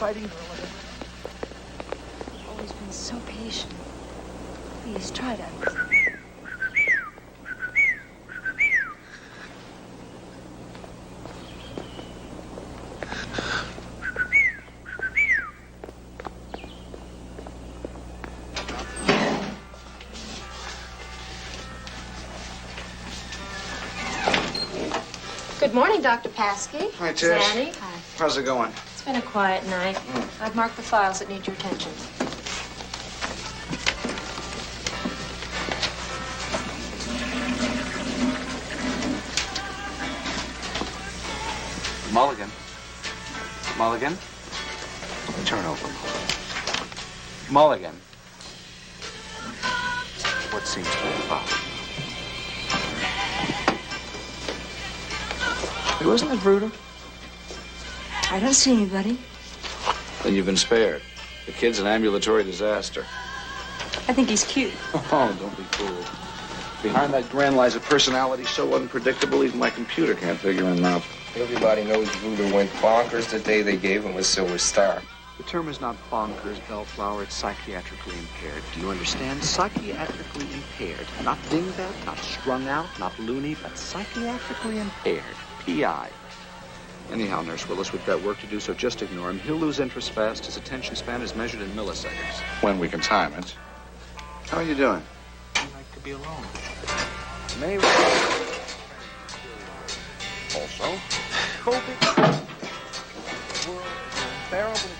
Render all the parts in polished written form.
exciting girl ever. Always been so patient. Please try to. Good morning, Dr. Paskey. Hi, Tish. Zanni. Hi. How's it going? It's been a quiet night. I've marked the files that need your attention. Mulligan. Mulligan? Turn over. Mulligan. What seems to be about? Hey, wasn't it Vrooder? I don't see anybody. Then you've been spared. The kid's an ambulatory disaster. I think he's cute. Oh, don't be fooled. Behind that grin lies a personality so unpredictable even my computer can't figure him out. Everybody knows Vrooder went bonkers the day they gave him a Silver Star. The term is not bonkers, Bellflower. It's psychiatrically impaired. Do you understand? Psychiatrically impaired. Not dinged out, not strung out, not loony, but psychiatrically impaired. P.I. Anyhow, Nurse Willis, we've got work to do, so just ignore him. He'll lose interest fast. His attention span is measured in milliseconds. When we can time it. How are you doing? I'd like to be alone. Maybe. Also, Colvin. Unbearable.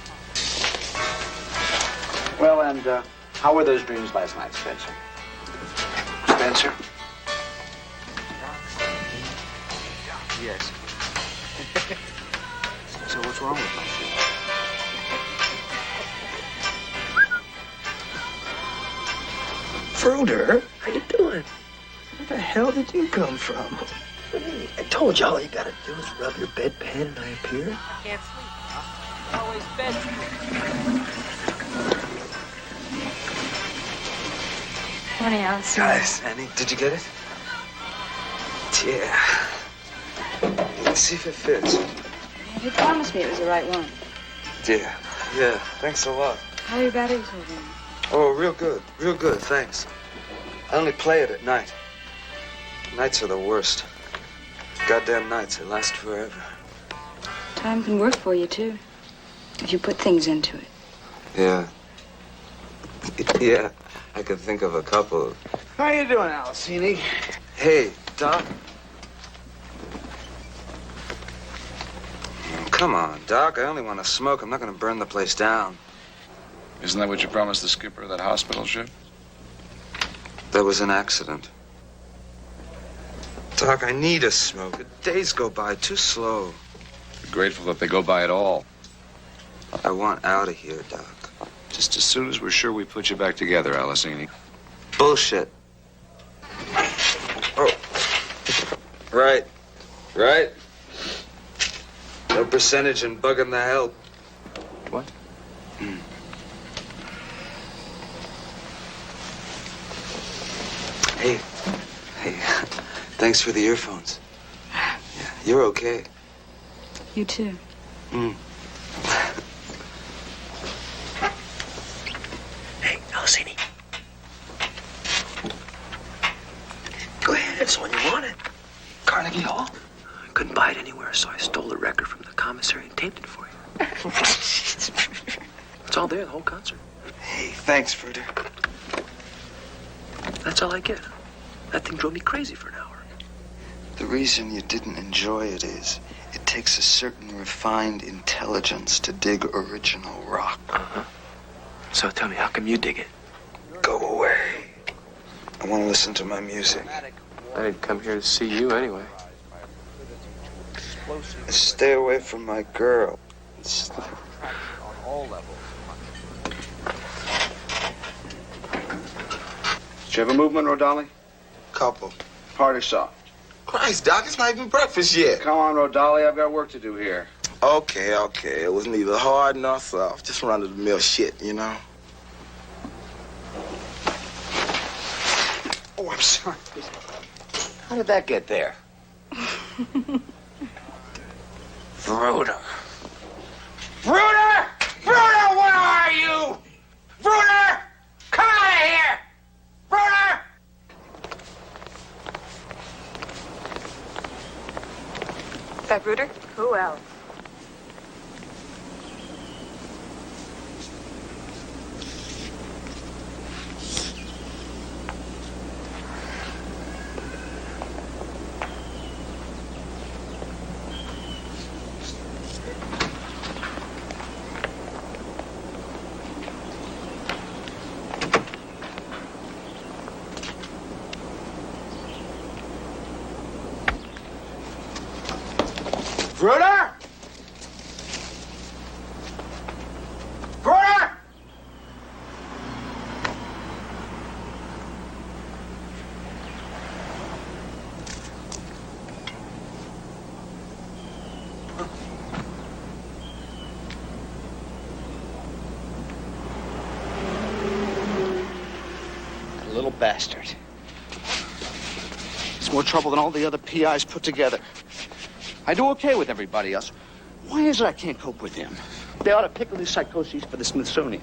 well, and how were those dreams last night, Spencer? Spencer? Yes. So what's wrong with my shoe? Vrooder, how you doing? Where the hell did you come from? I told you all you gotta do is rub your bedpan and I appear. I can't sleep. Always bed. Morning, Alice. Guys, Annie, did you get it? Yeah. Let's see if it fits. You promised me it was the right one. Yeah, thanks a lot. How are your batteries holding? Oh, real good, thanks. I only play it at night. Nights are the worst. Goddamn nights, they last forever. Time can work for you, too, if you put things into it. Yeah. Yeah, I could think of a couple. How you doing, Alicini? Hey, Doc. Come on, Doc. I only want to smoke. I'm not going to burn the place down. Isn't that what you promised the skipper of that hospital ship? That was an accident. Doc, I need a smoke. The days go by too slow. Be grateful that they go by at all. I want out of here, Doc. Just as soon as we're sure we put you back together, Alicini. Bullshit. Oh. Right. No percentage in bugging the help. What? Hey. Thanks for the earphones. Yeah, you're okay. You, too. Hey, Alicini. Go ahead, it's the one you wanted. Carnegie Hall. I couldn't buy it anywhere, so I stole the record from the commissary and taped it for you. It's all there, the whole concert. Hey, thanks, Vrooder. That's all I get. That thing drove me crazy for an hour. The reason you didn't enjoy it is it takes a certain refined intelligence to dig original rock. Uh-huh. So tell me, how come you dig it? Go away. I want to listen to my music. I didn't come here to see you anyway. Stay away from my girl. On all levels. Did you have a movement, Rodali? Couple. Hard or soft? Christ, Doc, it's not even breakfast yet. Come on, Rodali, I've got work to do here. Okay. It was neither hard nor soft. Just run-of-the-mill shit, you know? Oh, I'm sorry. How did that get there? Vrooder. Vrooder! Vrooder? Who else? Vrooder! Vrooder! Little bastard. It's more trouble than all the other PIs put together. I do okay with everybody else. Why is it I can't cope with him? They ought to pickle his psychoses for the Smithsonian.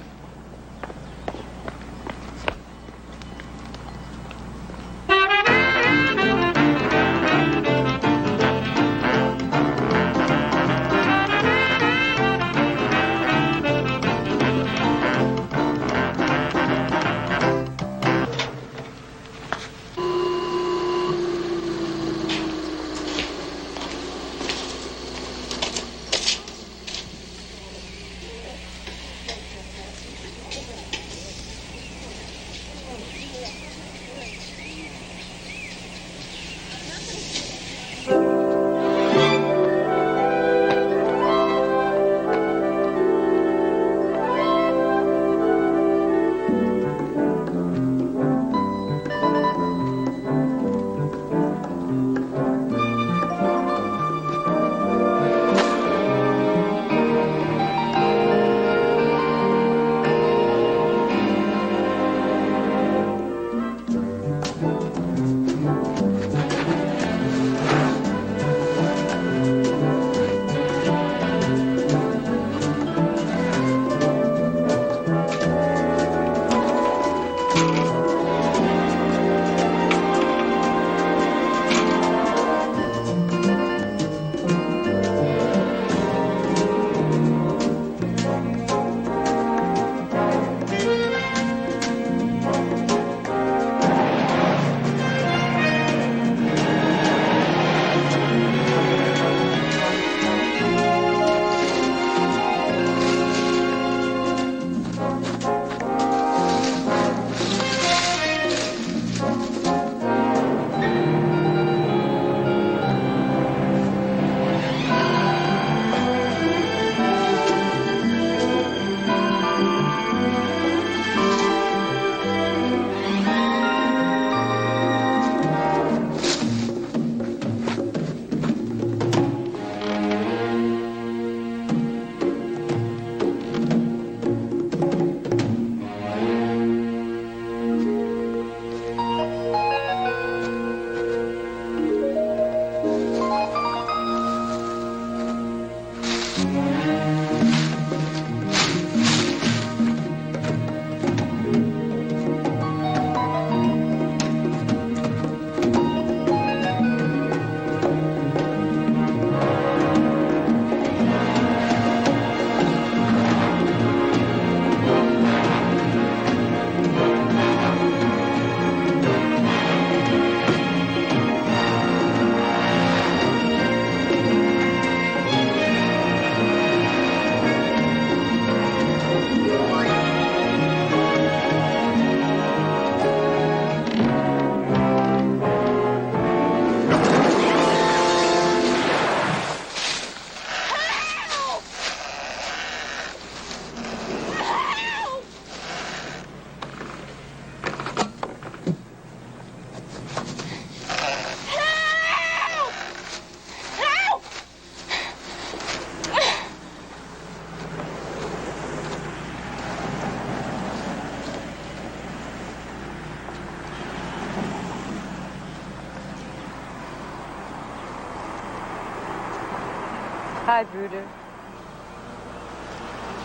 Hi, Vrooder.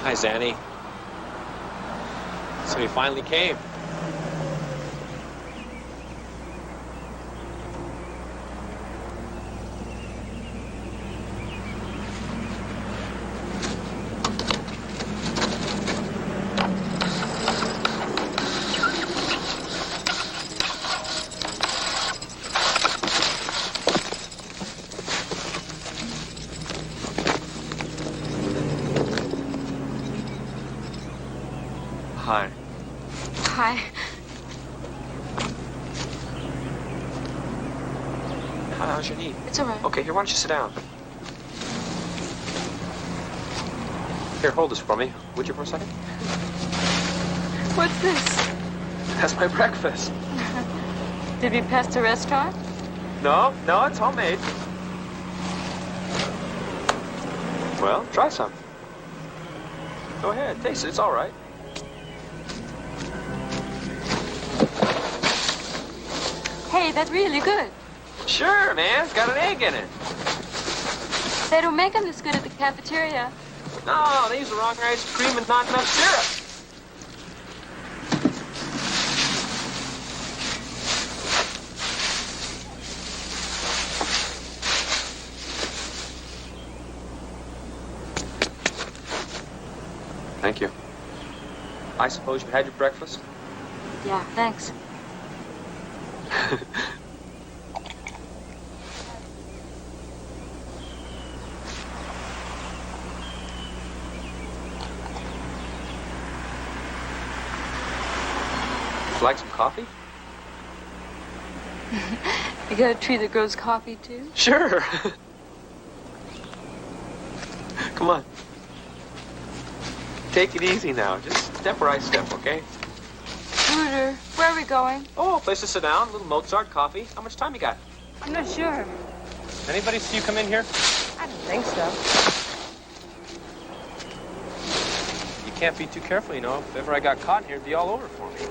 Hi, Zanni. So he finally came. Hi. Hi. How's your knee? It's all right. Okay, here, why don't you sit down? Here, hold this for me, would you, for a second? What's this? That's my breakfast. Did we pass the restaurant? No, it's homemade. Well, try some. Go ahead, taste it, it's all right. Hey, that's really good. Sure, man, it's got an egg in it. They don't make them this good at the cafeteria. No, they use the wrong ice cream and not enough syrup. Thank you. I suppose you had your breakfast? Yeah, thanks. Would you like some coffee? You got a tree that grows coffee, too? Sure. Come on. Take it easy now. Just step where I step, okay? Vrooder, where are we going? Oh, a place to sit down, a little Mozart, coffee. How much time you got? I'm not sure. Anybody see you come in here? I don't think so. You can't be too careful, you know. If ever I got caught in here, it'd be all over for me.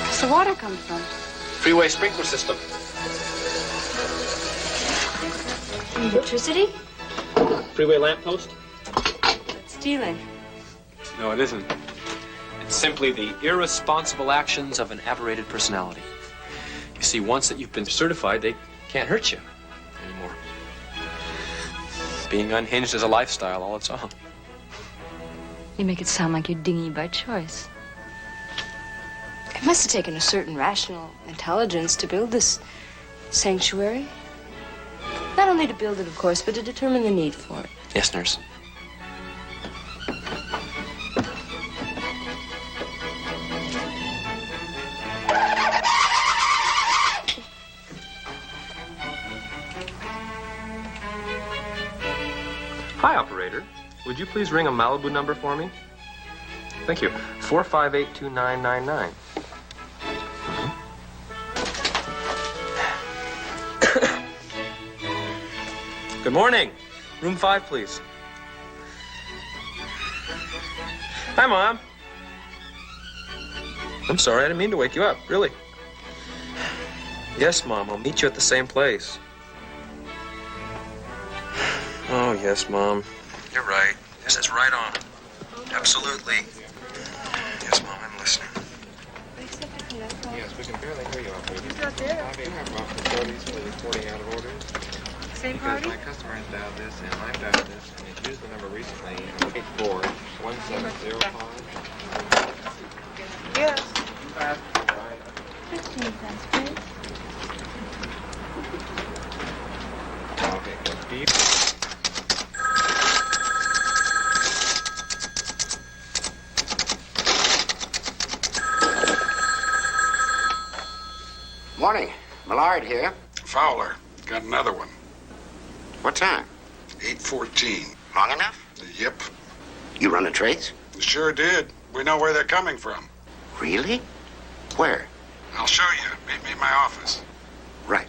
Where's the water come from? Freeway sprinkler system. Electricity? Freeway lamppost? Stealing. No, it isn't. It's simply the irresponsible actions of an aberrated personality. You see, once that you've been certified, they can't hurt you anymore. Being unhinged is a lifestyle, all its own. You make it sound like you're dingy by choice. It must have taken a certain rational intelligence to build this sanctuary. Not only to build it, of course, but to determine the need for it. Yes, nurse. Hi, operator. Would you please ring a Malibu number for me? Thank you. 4582999. Good morning. Room 5, please. Hi, Mom. I'm sorry, I didn't mean to wake you up, really. Yes, Mom, I'll meet you at the same place. Oh, yes, Mom. You're right. This is right on. Absolutely. Yes, Mom, I'm listening. Yes, we can barely hear you, operator. He's not there. I mean, I'm off the parties for reporting out of orders. Same Because party? my customer has dialed this and I've dialed this and it's used the number recently, 841705. Yes. 15 cents, please. Okay, good. Beep. Morning. Millard here. Fowler. Got another one. What time? 8:14. Long enough? Yep. You run a trace? Sure did. We know where they're coming from. Really? Where? I'll show you. Meet me in my office. Right.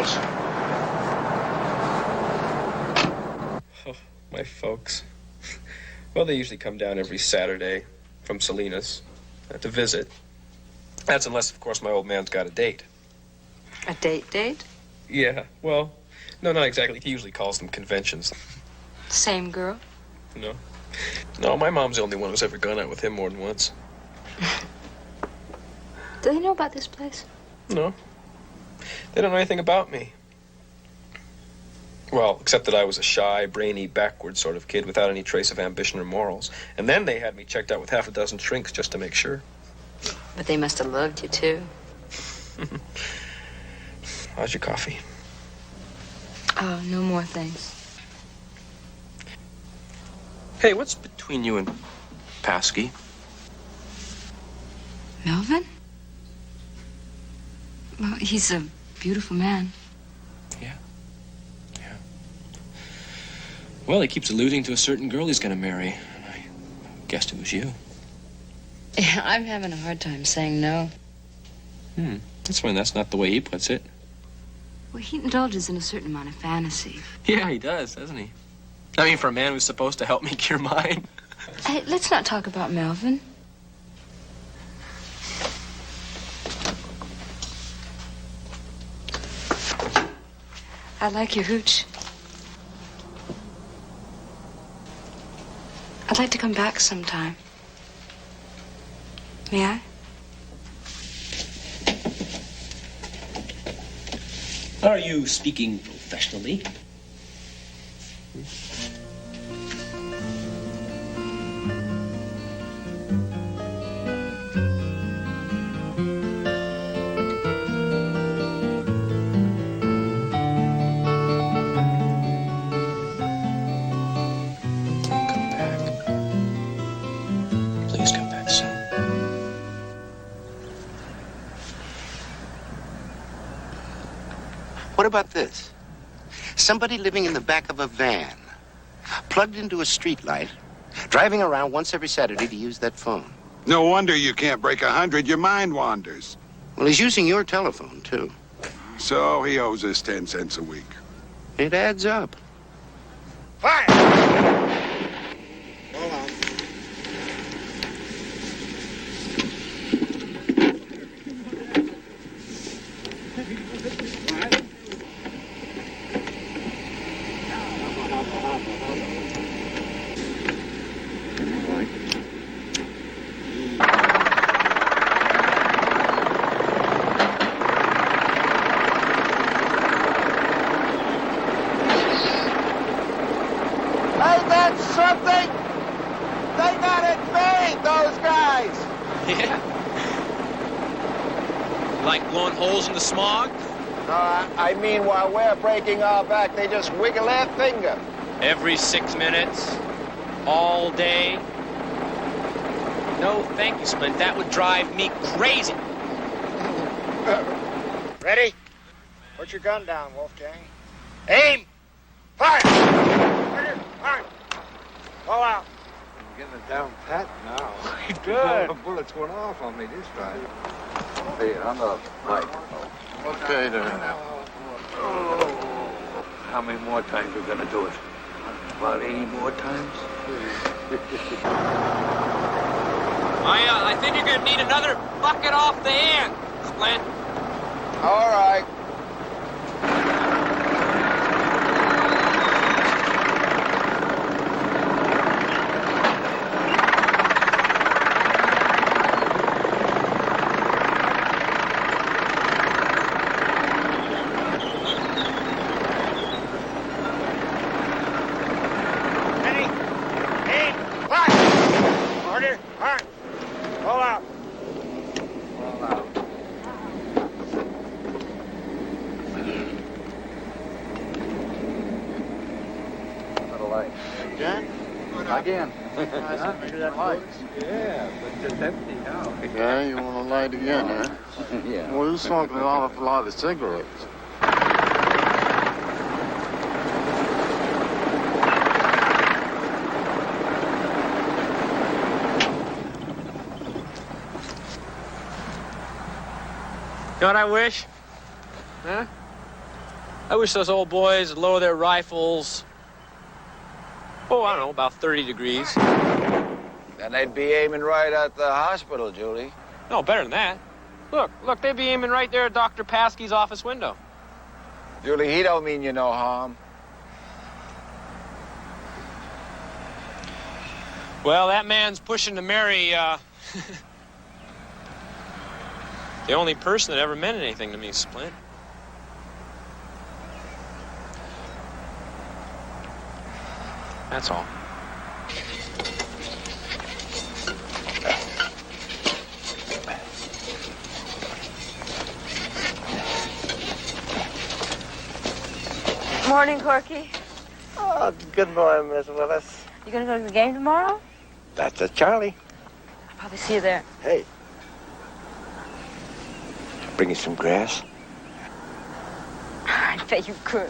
folks? Oh, my folks. Well, they usually come down every Saturday from Salinas to visit. That's unless, of course, my old man's got a date. A date? Yeah, well, no, not exactly. He usually calls them conventions. Same girl? No. No, my mom's the only one who's ever gone out with him more than once. Do they know about this place? No. They don't know anything about me. Well, except that I was a shy, brainy, backward sort of kid without any trace of ambition or morals. And then they had me checked out with half a dozen shrinks just to make sure. But they must have loved you, too. How's your coffee? Oh, no more thanks. Hey, what's between you and Paskey? Melvin? Well, he's a beautiful man. Yeah. Yeah. Well, he keeps alluding to a certain girl he's going to marry. I guessed it was you. Yeah, I'm having a hard time saying no. That's when that's not the way he puts it. Well, he indulges in a certain amount of fantasy. Yeah, he does, doesn't he? I mean, for a man who's supposed to help me cure mine. Hey, let's not talk about Melvin. I like your hooch. I'd like to come back sometime. May I? Are you speaking professionally? Please come back soon. What about this? Somebody living in the back of a van, plugged into a streetlight, driving around once every Saturday to use that phone. No wonder you can't break 100. Your mind wanders. Well, he's using your telephone, too. So he owes us 10 cents a week. It adds up. Fire! Hold on. Ain't that something? They got it made, those guys. Yeah. Like blowing holes in the smog? I mean, while we're breaking our back, they just wiggle their finger. Every 6 minutes? All day? No, thank you, Splint. That would drive me crazy. Ready? Put your gun down, Wolfgang. Aim! Fire! Fire! Pull out. I'm getting it down pat now. Good. The bullets went off on me this time. Hey, on the right. Okay, then. How many more times we gonna do it? About 80 more times? I think you're gonna need another bucket off the end, Splint. All right. Ready? Aim! Fire! Order! Fire! Pull out. All out. Little light. Jack? Again. Maybe that light. Yeah, but it's empty now. Yeah, you want to light again, huh? Yeah. Well, you're smoking an awful lot of cigarettes. You know what I wish? Huh? I wish those old boys would lower their rifles. Oh, I don't know, about 30 degrees. Then they'd be aiming right at the hospital, Julie. No, better than that. Look, they'd be aiming right there at Dr. Paskey's office window. Julie, he don't mean you no harm. Well, that man's pushing to marry, the only person that ever meant anything to me, Splint. That's all. Morning, Corky. Oh, good morning, Miss Willis. You gonna go to the game tomorrow? That's a Charlie. I'll probably see you there. Hey. Bring you some grass? I bet you could.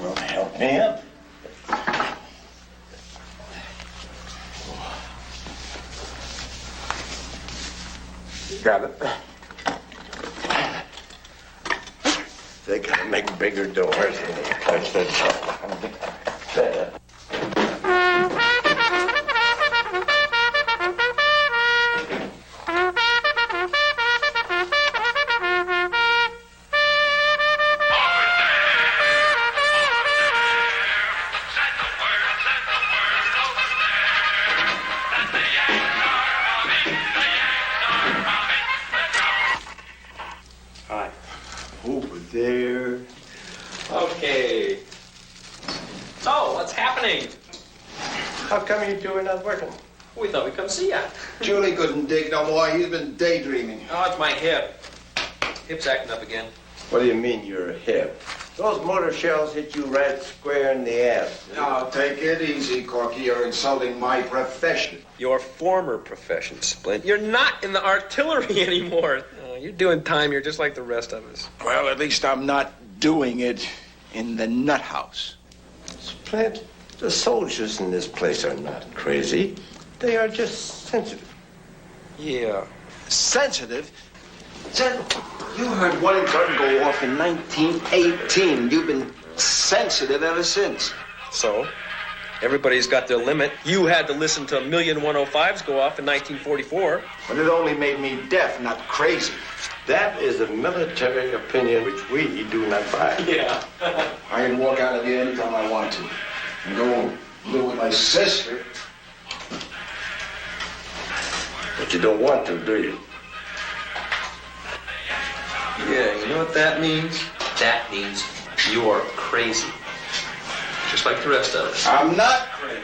Well, help me up. Got it. They gotta make bigger doors. That's it. Hi. Over there. Okay. So, what's happening? How come you two are not working? We thought we'd come see ya. Julie couldn't dig no more. He's been daydreaming. Oh, it's my hip. Hip's acting up again. What do you mean you're hip? Those mortar shells hit you right square in the ass. Now, take it easy, Corky. You're insulting my profession. Your former profession, Splint. You're not in the artillery anymore. Oh, you're doing time. You're just like the rest of us. Well, at least I'm not doing it in the nut house. Splint, the soldiers in this place are not crazy. They are just sensitive. Yeah. Sensitive? You heard one gun go off in 1918. You've been sensitive ever since. So? Everybody's got their limit. You had to listen to 1,105s go off in 1944. But it only made me deaf, not crazy. That is a military opinion which we do not buy. Yeah. I can walk out of here anytime I want to. And go live with my sister. But you don't want to, do you? Yeah, you know what that means? That means you're crazy. Just like the rest of us. I'm not crazy.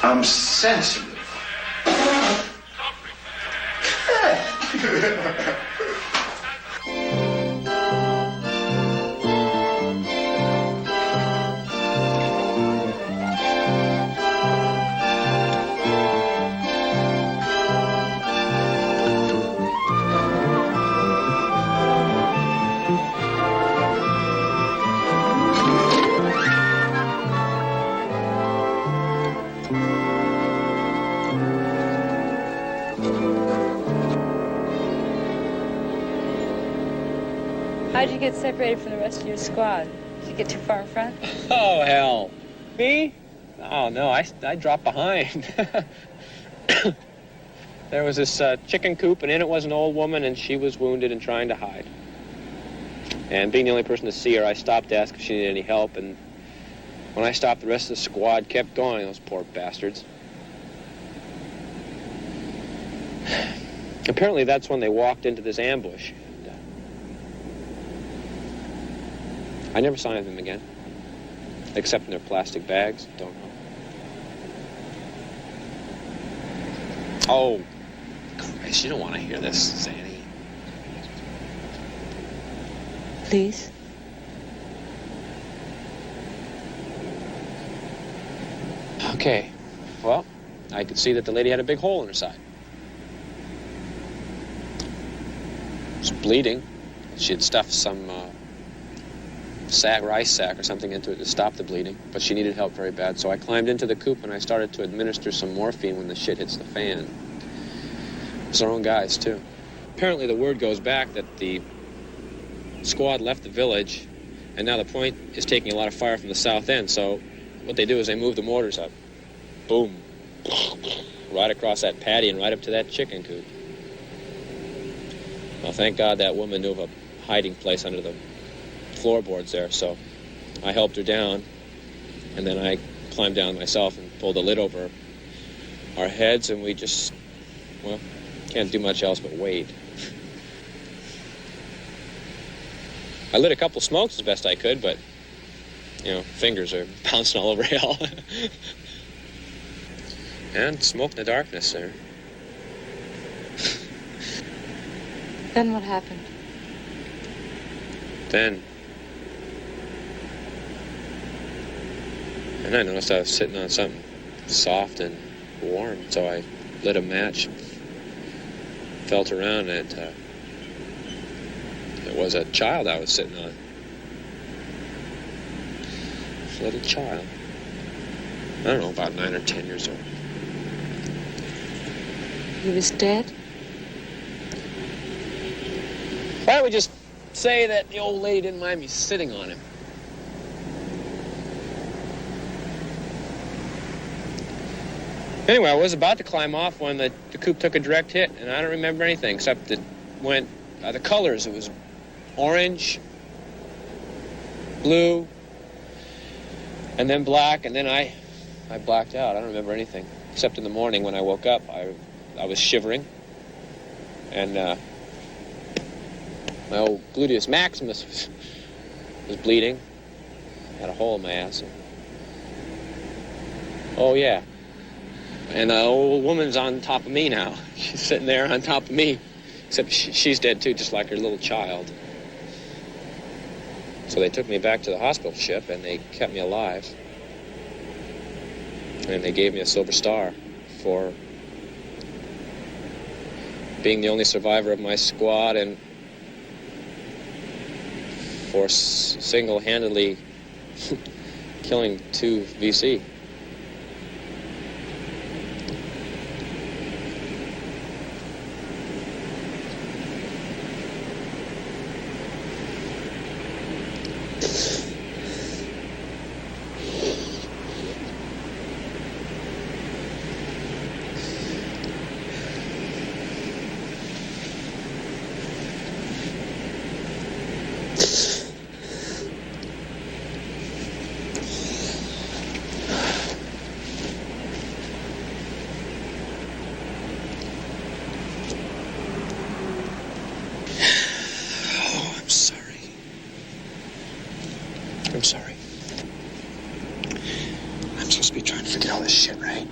I'm sensitive. How'd you get separated from the rest of your squad? Did you get too far in front? Oh, hell. Me? Oh, no, I dropped behind. There was this chicken coop, and in it was an old woman, and she was wounded and trying to hide. And being the only person to see her, I stopped to ask if she needed any help, and when I stopped, the rest of the squad kept going, those poor bastards. Apparently, that's when they walked into this ambush. I never saw any of them again, except in their plastic bags. Don't know. Oh, Christ, you don't want to hear this, Zanni. Please? Okay, well, I could see that the lady had a big hole in her side. It was bleeding. She had stuffed some rice sack or something into it to stop the bleeding, but she needed help very bad. So I climbed into the coop and I started to administer some morphine when the shit hits the fan. It was our own guys, too. Apparently the word goes back that the squad left the village, and now the point is taking a lot of fire from the south end, so what they do is they move the mortars up. Boom. Right across that patio and right up to that chicken coop. Well, thank God that woman knew of a hiding place under the floorboards there, so I helped her down, and then I climbed down myself and pulled the lid over our heads, and we just, well, can't do much else but wait. I lit a couple smokes as best I could, but, you know, fingers are bouncing all over hell. And smoke in the darkness there. Then what happened? Then I noticed I was sitting on something soft and warm, so I lit a match, felt around, and it was a child I was sitting on. A little child. I don't know, about 9 or 10 years old. He was dead? Why don't we just say that the old lady didn't mind me sitting on him? Anyway, I was about to climb off when the coop took a direct hit, and I don't remember anything except that went the colors. It was orange, blue, and then black, and then I blacked out. I don't remember anything except in the morning when I woke up. I was shivering, and my old gluteus maximus was bleeding. I had a hole in my ass. Oh yeah. And the old woman's on top of me now. She's sitting there on top of me. Except she's dead, too, just like her little child. So they took me back to the hospital ship, and they kept me alive. And they gave me a Silver Star for being the only survivor of my squad and for single-handedly killing 2 VC. I'm sorry. I'm supposed to be trying to forget all this shit, right?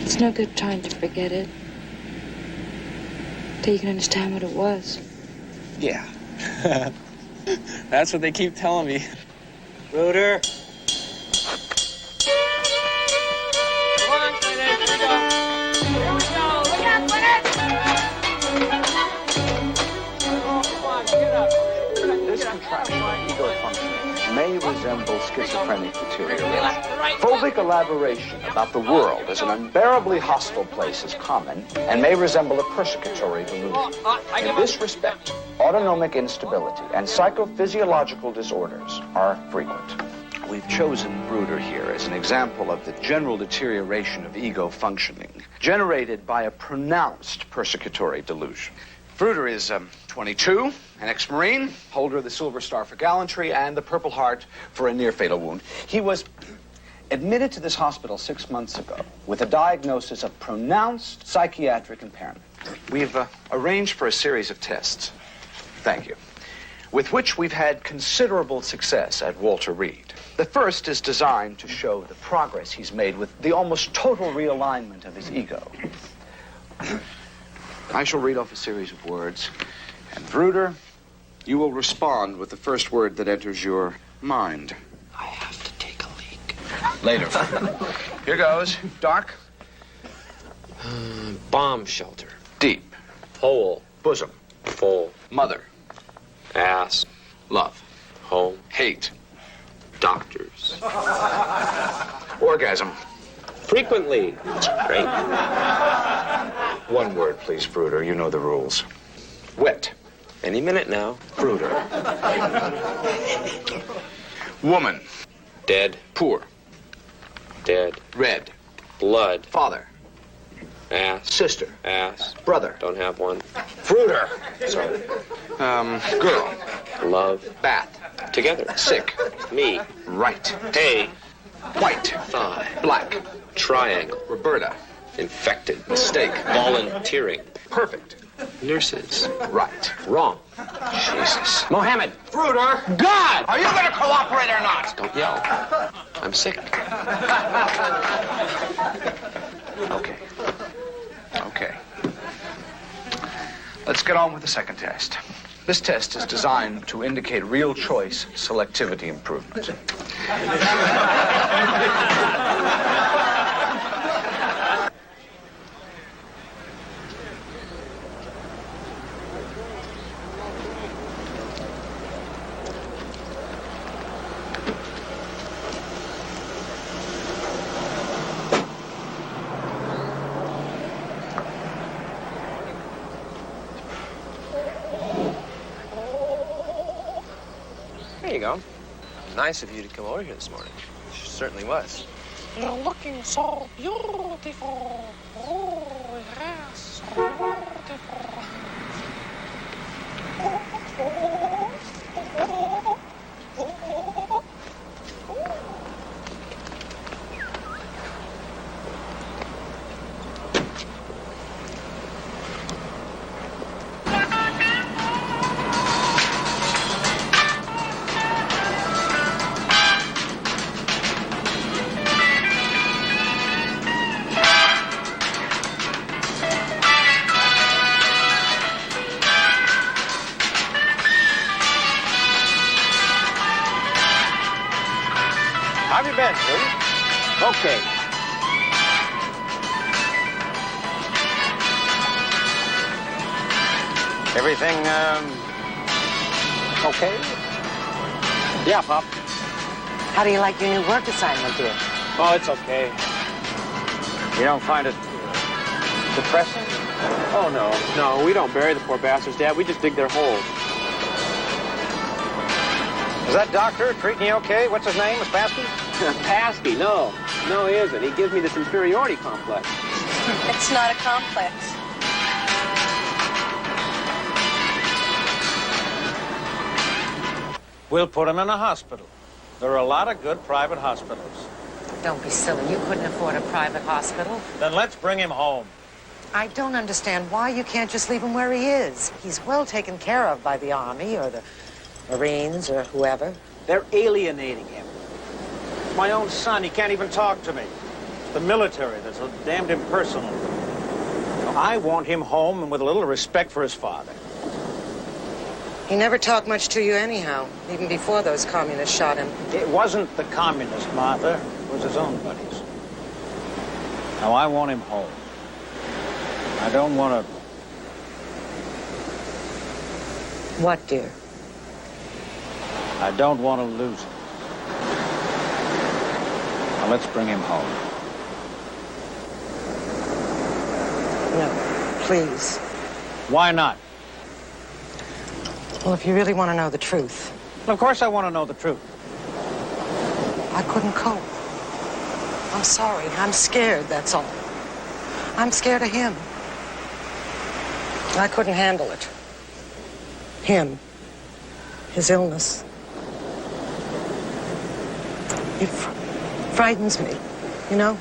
It's no good trying to forget it till you can understand what it was. Yeah. That's what they keep telling me. Vrooder. Come on, Clint. Here we go. Here we go. Look out, Clint! Oh, come on, get up. This contraction ego function may resemble schizophrenic deterioration. Phobic elaboration about the world as an unbearably hostile place is common and may resemble a persecutory delusion. In this respect, autonomic instability and psychophysiological disorders are frequent. We've chosen Vrooder here as an example of the general deterioration of ego functioning generated by a pronounced persecutory delusion. Vrooder is 22, an ex-Marine, holder of the Silver Star for gallantry and the Purple Heart for a near-fatal wound. He was admitted to this hospital 6 months ago with a diagnosis of pronounced psychiatric impairment. We've arranged for a series of tests. Thank you. With which we've had considerable success at Walter Reed. The first is designed to show the progress he's made with the almost total realignment of his ego. I shall read off a series of words, and Vrooder, you will respond with the first word that enters your mind. I have to take a leak. Later. Here goes. Dark. Bomb shelter. Deep. Hole. Bosom. Full. Mother. Ass. Love. Home. Hate. Doctors. Orgasm. Frequently. Great. One word, please, Vrooder. You know the rules. Wet. Any minute now. Vrooder. Woman. Dead. Poor. Dead. Red. Blood. Father. Ass. Sister. Ass. Brother. Don't have one. Vrooder. Sorry. Girl. Love. Bath. Together. Sick. Me. Right. Hay. White. Thigh. Black. Triangle. Roberta. Infected. Mistake. Volunteering. Perfect. Nurses. Right. Wrong. Jesus. Mohammed. Vrooder. God! Are you going to cooperate or not? Don't yell. I'm sick. Okay. Okay. Let's get on with the second test. This test is designed to indicate real choice selectivity improvement. There you go. Nice of you to come over here this morning. It certainly was. You're looking so beautiful. Oh, yes, so beautiful. How have you been, Julius? Okay. Everything, okay? Yeah, Pop. How do you like your new work assignment, dear? Oh, it's okay. You don't find it depressing? Oh, no, we don't bury the poor bastards, Dad. We just dig their holes. Is that doctor treating you okay? What's his name? Spassky? Pasky, no, he isn't. He gives me this inferiority complex. It's not a complex. We'll put him in a hospital. There are a lot of good private hospitals. Don't be silly. You couldn't afford a private hospital. Then let's bring him home. I don't understand why you can't just leave him where he is. He's well taken care of by the Army or the Marines or whoever. They're alienating him. My own son, he can't even talk to me. The military, that's so damned impersonal. I want him home and with a little respect for his father. He never talked much to you anyhow, even before those communists shot him. It wasn't the communists, Martha. It was his own buddies. Now, I want him home. I don't want to... What, dear? I don't want to lose him. Now, let's bring him home. No, please. Why not? Well, if you really want to know the truth. Of course I want to know the truth. I couldn't cope. I'm sorry. I'm scared, that's all. I'm scared of him. I couldn't handle it. Him. His illness. It frightens me, you know?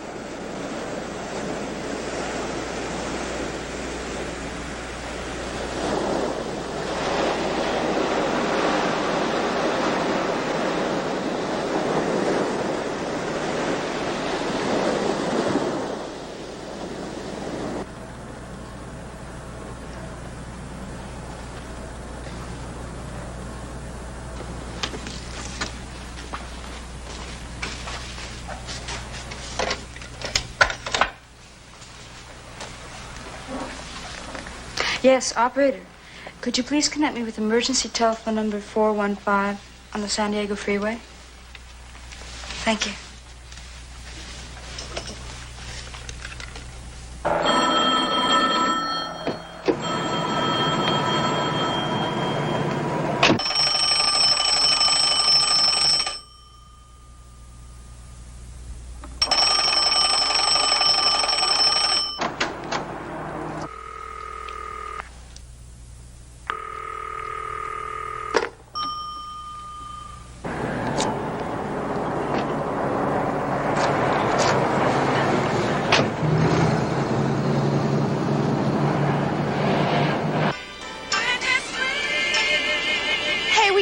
Yes, operator. Could you please connect me with emergency telephone number 415 on the San Diego Freeway? Thank you.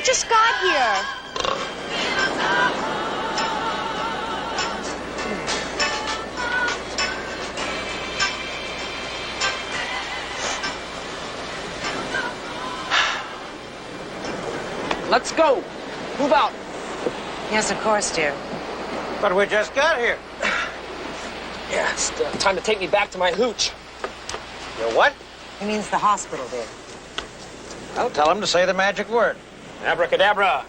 Just got here. Let's go. Move out. Yes, of course, dear. But we just got here. Yeah, it's time to take me back to my hooch. Your what? He means the hospital, dear. I'll tell him to say the magic word. Abracadabra.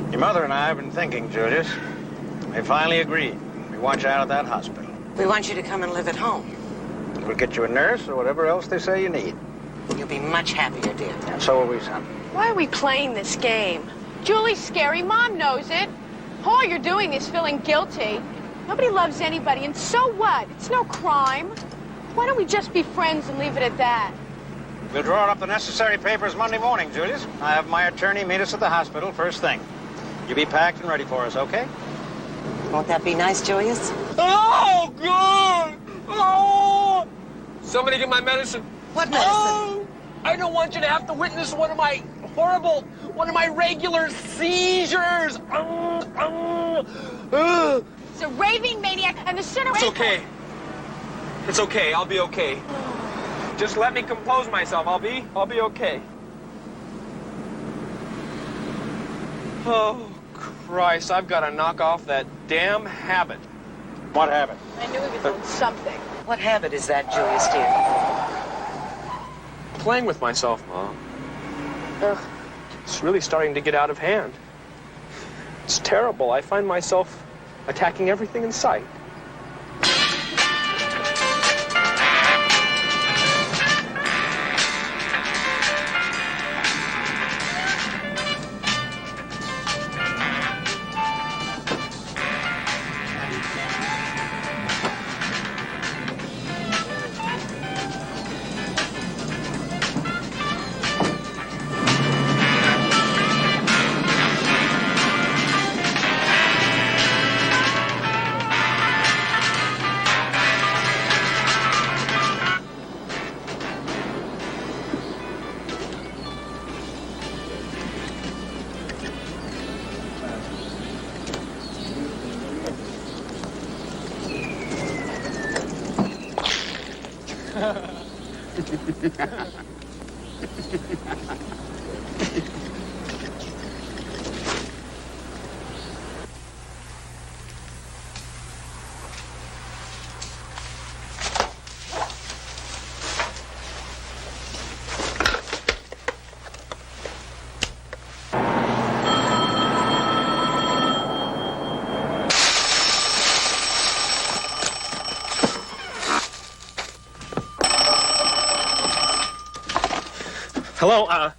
Your mother and I have been thinking, Julius. We finally agreed. We want you out of that hospital. We want you to come and live at home. We'll get you a nurse or whatever else they say you need. You'll be much happier, dear. And so will we, son. Why are we playing this game? Julie's scary. Mom knows it. All you're doing is feeling guilty. Nobody loves anybody, and so what? It's no crime. Why don't we just be friends and leave it at that? We'll draw up the necessary papers Monday morning, Julius. I have my attorney meet us at the hospital first thing. You be packed and ready for us, okay? Won't that be nice, Julius? Oh, God! Oh! Somebody get my medicine. What medicine? Oh! I don't want you to have to witness one of my regular seizures. It's a raving maniac, and the center... It's okay. It's okay. I'll be okay. Just let me compose myself. I'll be okay. Oh, Christ, I've got to knock off that damn habit. What habit? I knew he was doing something. What habit is that, Julius, dear? Playing with myself, Mom. It's really starting to get out of hand. It's terrible. I find myself attacking everything in sight.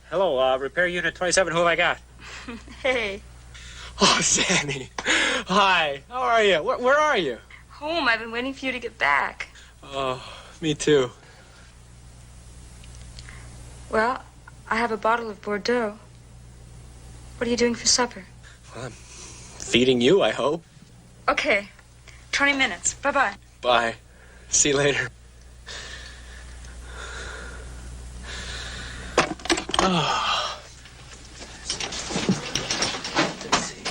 Hello, repair unit 27, who have I got? Hey. Oh, Zanni. Hi, how are you? Where are you? Home. I've been waiting for you to get back. Oh, me too. Well, I have a bottle of Bordeaux. What are you doing for supper? Well, I'm feeding you, I hope. Okay. 20 minutes. Bye-bye. Bye. See you later. Oh. Let's see.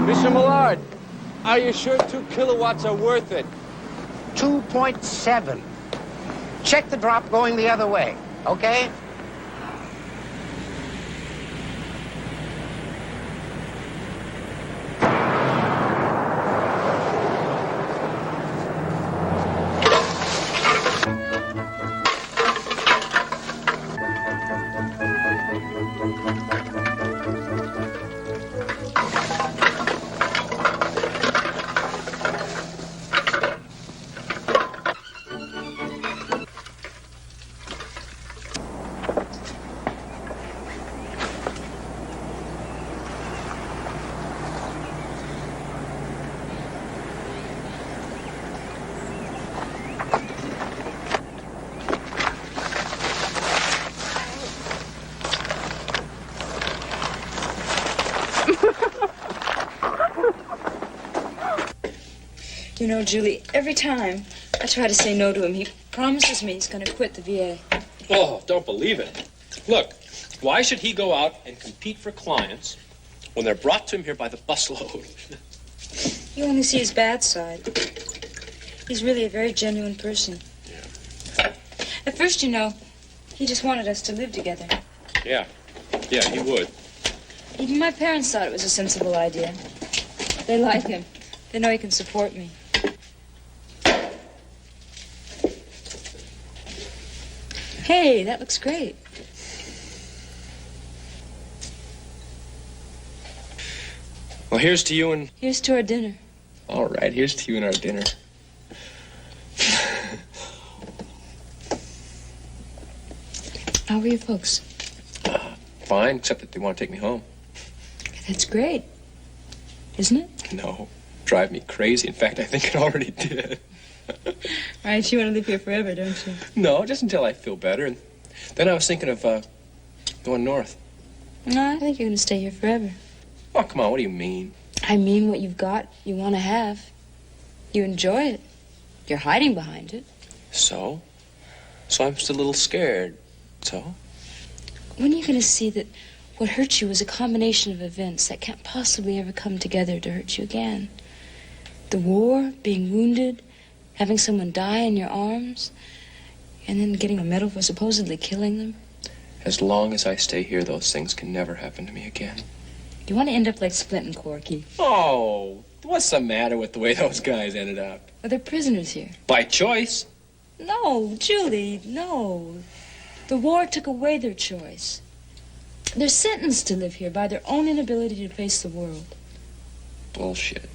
Mr. Millard, are you sure 2 kilowatts are worth it? 2.7. Check the drop going the other way, okay? You know, Julie, every time I try to say no to him, he promises me he's going to quit the VA. Oh, don't believe it. Look, why should he go out and compete for clients when they're brought to him here by the busload? You only see his bad side. He's really a very genuine person. Yeah. At first, you know, he just wanted us to live together. Yeah, he would. Even my parents thought it was a sensible idea. They like him. They know he can support me. Hey, that looks great. Well, here's to you and... Here's to our dinner. All right, here's to you and our dinner. How are your folks? Fine, except that they want to take me home. That's great. Isn't it? No, drive me crazy. In fact, I think it already did. Right, you want to live here forever, don't you? No, just until I feel better. And then I was thinking of going north. No, I think you're going to stay here forever. Oh, come on, what do you mean? I mean what you've got, you want to have. You enjoy it. You're hiding behind it. So? So I'm just a little scared. So? When are you going to see that what hurt you was a combination of events that can't possibly ever come together to hurt you again? The war, being wounded, having someone die in your arms, and then getting a medal for supposedly killing them. As long as I stay here, those things can never happen to me again. You want to end up like Splint and Corky. Oh, what's the matter with the way those guys ended up? Well, they're prisoners here. By choice. No, Julie, no. The war took away their choice. They're sentenced to live here by their own inability to face the world. Bullshit.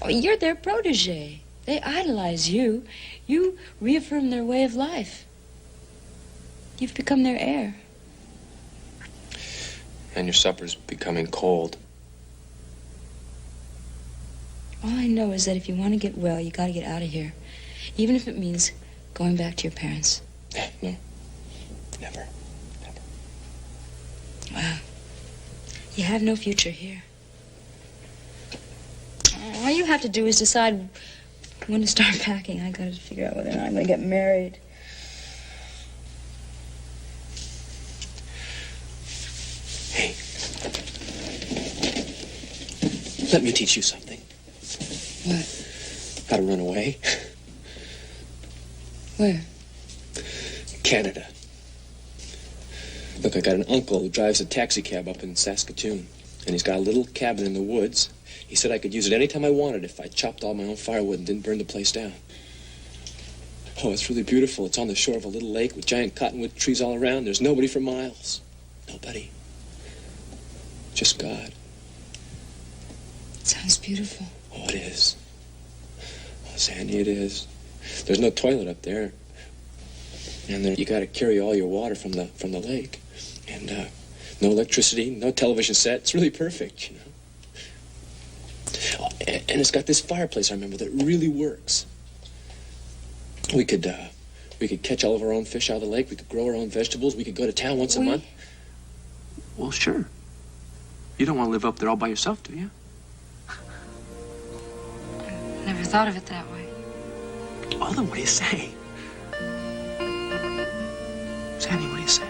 Well, you're their protege. They idolize you. You reaffirm their way of life. You've become their heir. And your supper's becoming cold. All I know is that if you want to get well, you got to get out of here. Even if it means going back to your parents. No. Never. Well, you have no future here. All you have to do is decide when to start packing. I got to figure out whether or not I'm going to get married. Hey. Let me teach you something. What? How to run away. Where? Canada. Look, I got an uncle who drives a taxi cab up in Saskatoon, and he's got a little cabin in the woods. He said I could use it anytime I wanted if I chopped all my own firewood and didn't burn the place down. Oh, it's really beautiful. It's on the shore of a little lake with giant cottonwood trees all around. There's nobody for miles. Nobody. Just God. It sounds beautiful. Oh, it is. Oh, Zanni, it is. There's no toilet up there. And then you got to carry all your water from the lake. And no electricity, no television set. It's really perfect, you know. Oh, and it's got this fireplace, I remember, that really works. We could We could catch all of our own fish out of the lake. We could grow our own vegetables. We could go to town once a month. Well, sure. You don't want to live up there all by yourself, do you? Never thought of it that way. Well, then what do you say? Zanni, what do you say?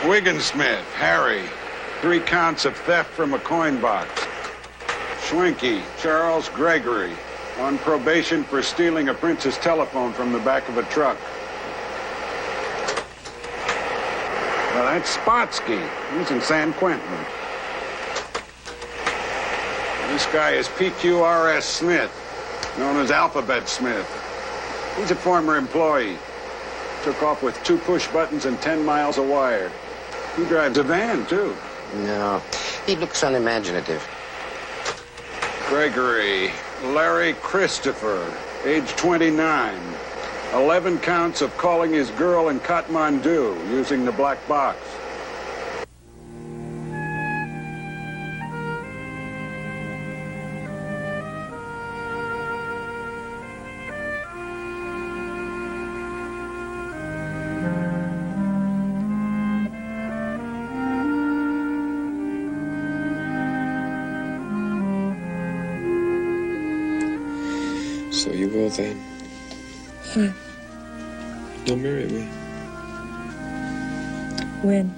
Wiggensmith, Harry. 3 counts of theft from a coin box. Schwenke, Charles Gregory. On probation for stealing a Prince's telephone from the back of a truck. Well, that's Spotsky. He's in San Quentin. This guy is PQRS Smith, known as Alphabet Smith. He's a former employee. Took off with 2 push buttons and 10 miles of wire. He drives a van, too. No, he looks unimaginative. Gregory, Larry Christofer, age 29. 11 counts of calling his girl in Kathmandu using the black box. So you will then. Fine. You'll marry me. When?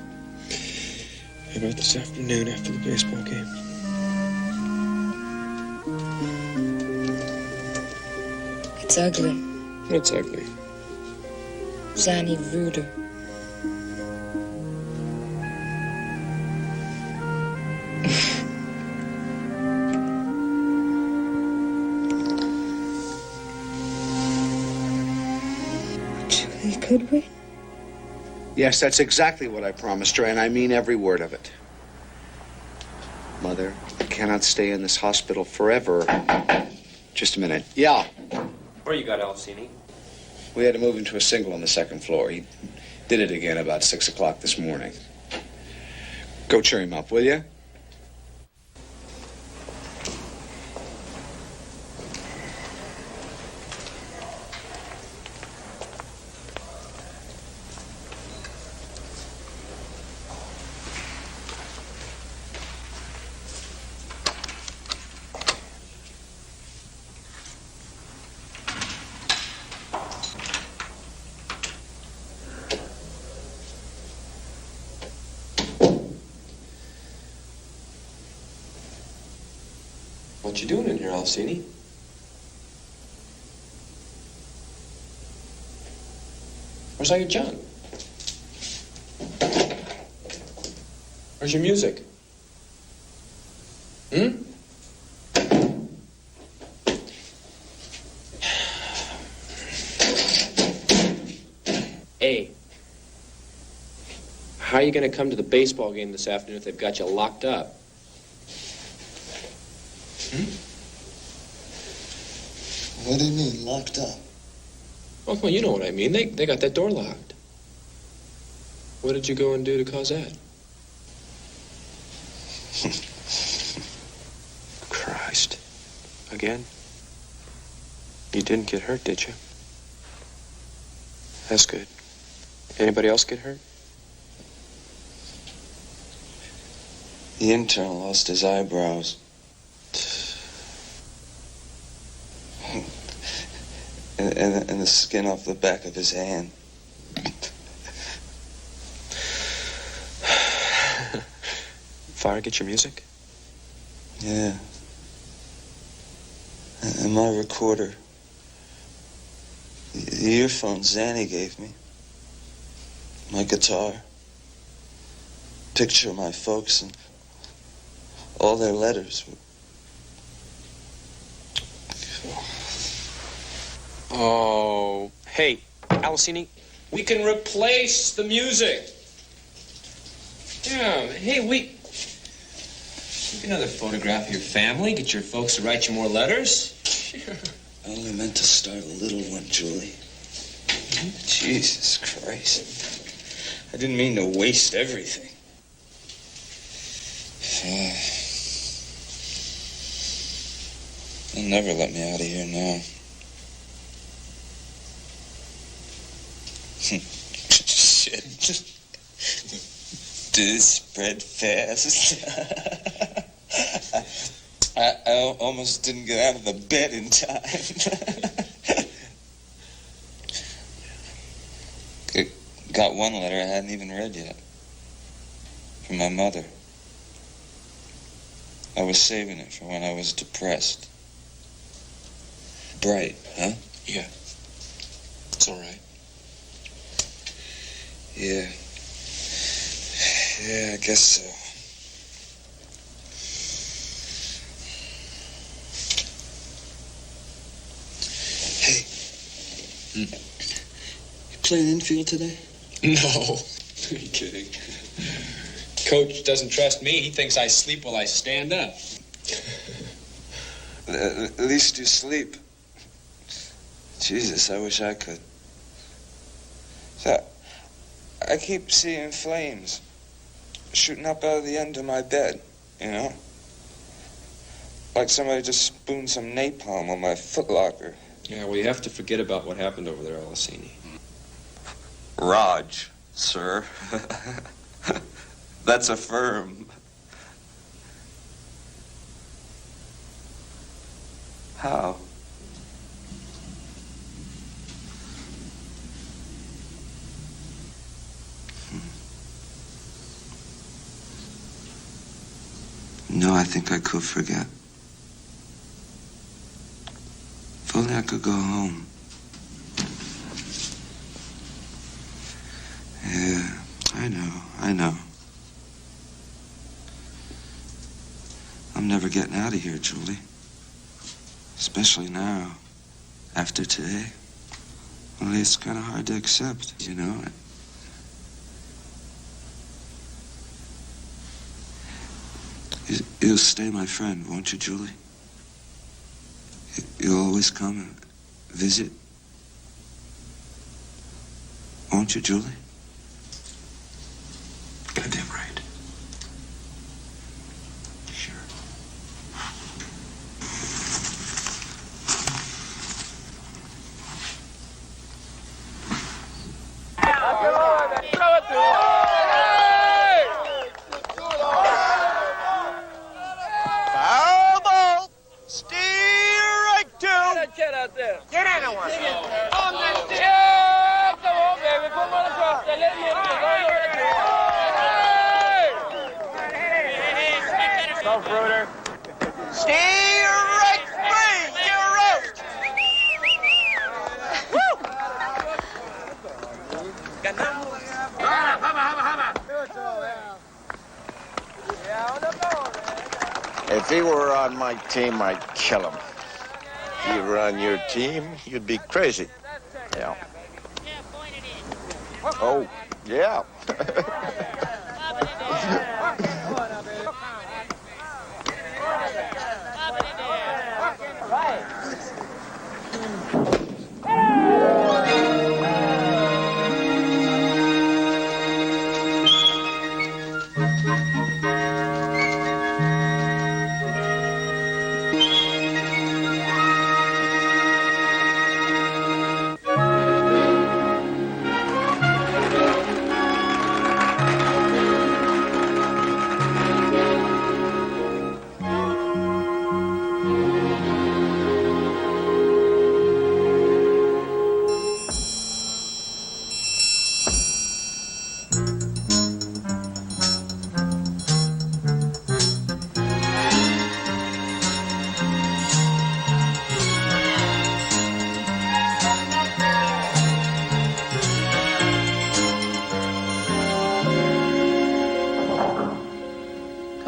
How about this afternoon after the baseball game? It's ugly. What's ugly? Zanni Vrooder. Could we? Yes, that's exactly what I promised her, and I mean every word of it. Mother, I cannot stay in this hospital forever. Just a minute. Yeah. Where you got Alcini? We had to move him to a single on the 2nd floor. He did it again about 6 o'clock this morning. Go cheer him up, will you? What you doing in here, Alcini? Where's all your junk? Where's your music? Hey, how are you going to come to the baseball game this afternoon if they've got you locked up? What do you mean, locked up? Well, you know what I mean. They got that door locked. What did you go and do to cause that? Christ. Again? You didn't get hurt, did you? That's good. Anybody else get hurt? The intern lost his eyebrows. And the skin off the back of his hand. Fire get your music? Yeah. And my recorder. The earphones Zanni gave me. My guitar. Picture of my folks and all their letters. Oh, hey, Alcini, we can replace the music. Yeah, hey, take another photograph of your family, get your folks to write you more letters. Sure. I only meant to start a little one, Julie. Jesus Christ. I didn't mean to waste everything. They'll never let me out of here now. Shit. Did it spread fast? I almost didn't get out of the bed in time. Got one letter I hadn't even read yet. From my mother. I was saving it for when I was depressed. Bright, huh? Yeah. It's all right. Yeah. Yeah, I guess so. Hey. You playing infield today? No. Are you kidding? Coach doesn't trust me. He thinks I sleep while I stand up. At least you sleep. Jesus, I wish I could. So, I keep seeing flames shooting up out of the end of my bed, you know? Like somebody just spooned some napalm on my footlocker. Yeah, we have to forget about what happened over there, Alcini. Raj, sir. That's a firm. How? No, I think I could forget. If only I could go home. Yeah, I know. I'm never getting out of here, Julie. Especially now, after today. Only it's kind of hard to accept, you know? You'll stay my friend, won't you, Julie? You'll always come and visit? Won't you, Julie? Goddamn right. Sure. Foul ball. Steer right to. Get out there. Get anyone. Yeah, come on, baby. Put one across there. Let me hit it. Go, Vrooder. Steer right free. You're out. If he were on my team, I'd kill him. If he were on your team, you'd be crazy. Yeah. Oh, yeah.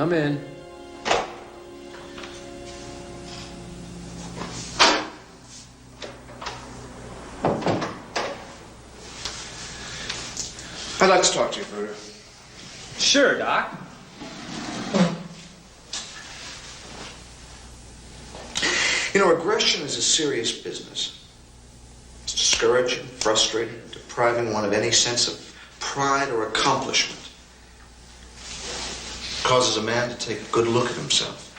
Come in. I'd like to talk to you, Vrooder. Sure, Doc. You know, aggression is a serious business. It's discouraging, frustrating, depriving one of any sense of pride or accomplishment. It causes a man to take a good look at himself.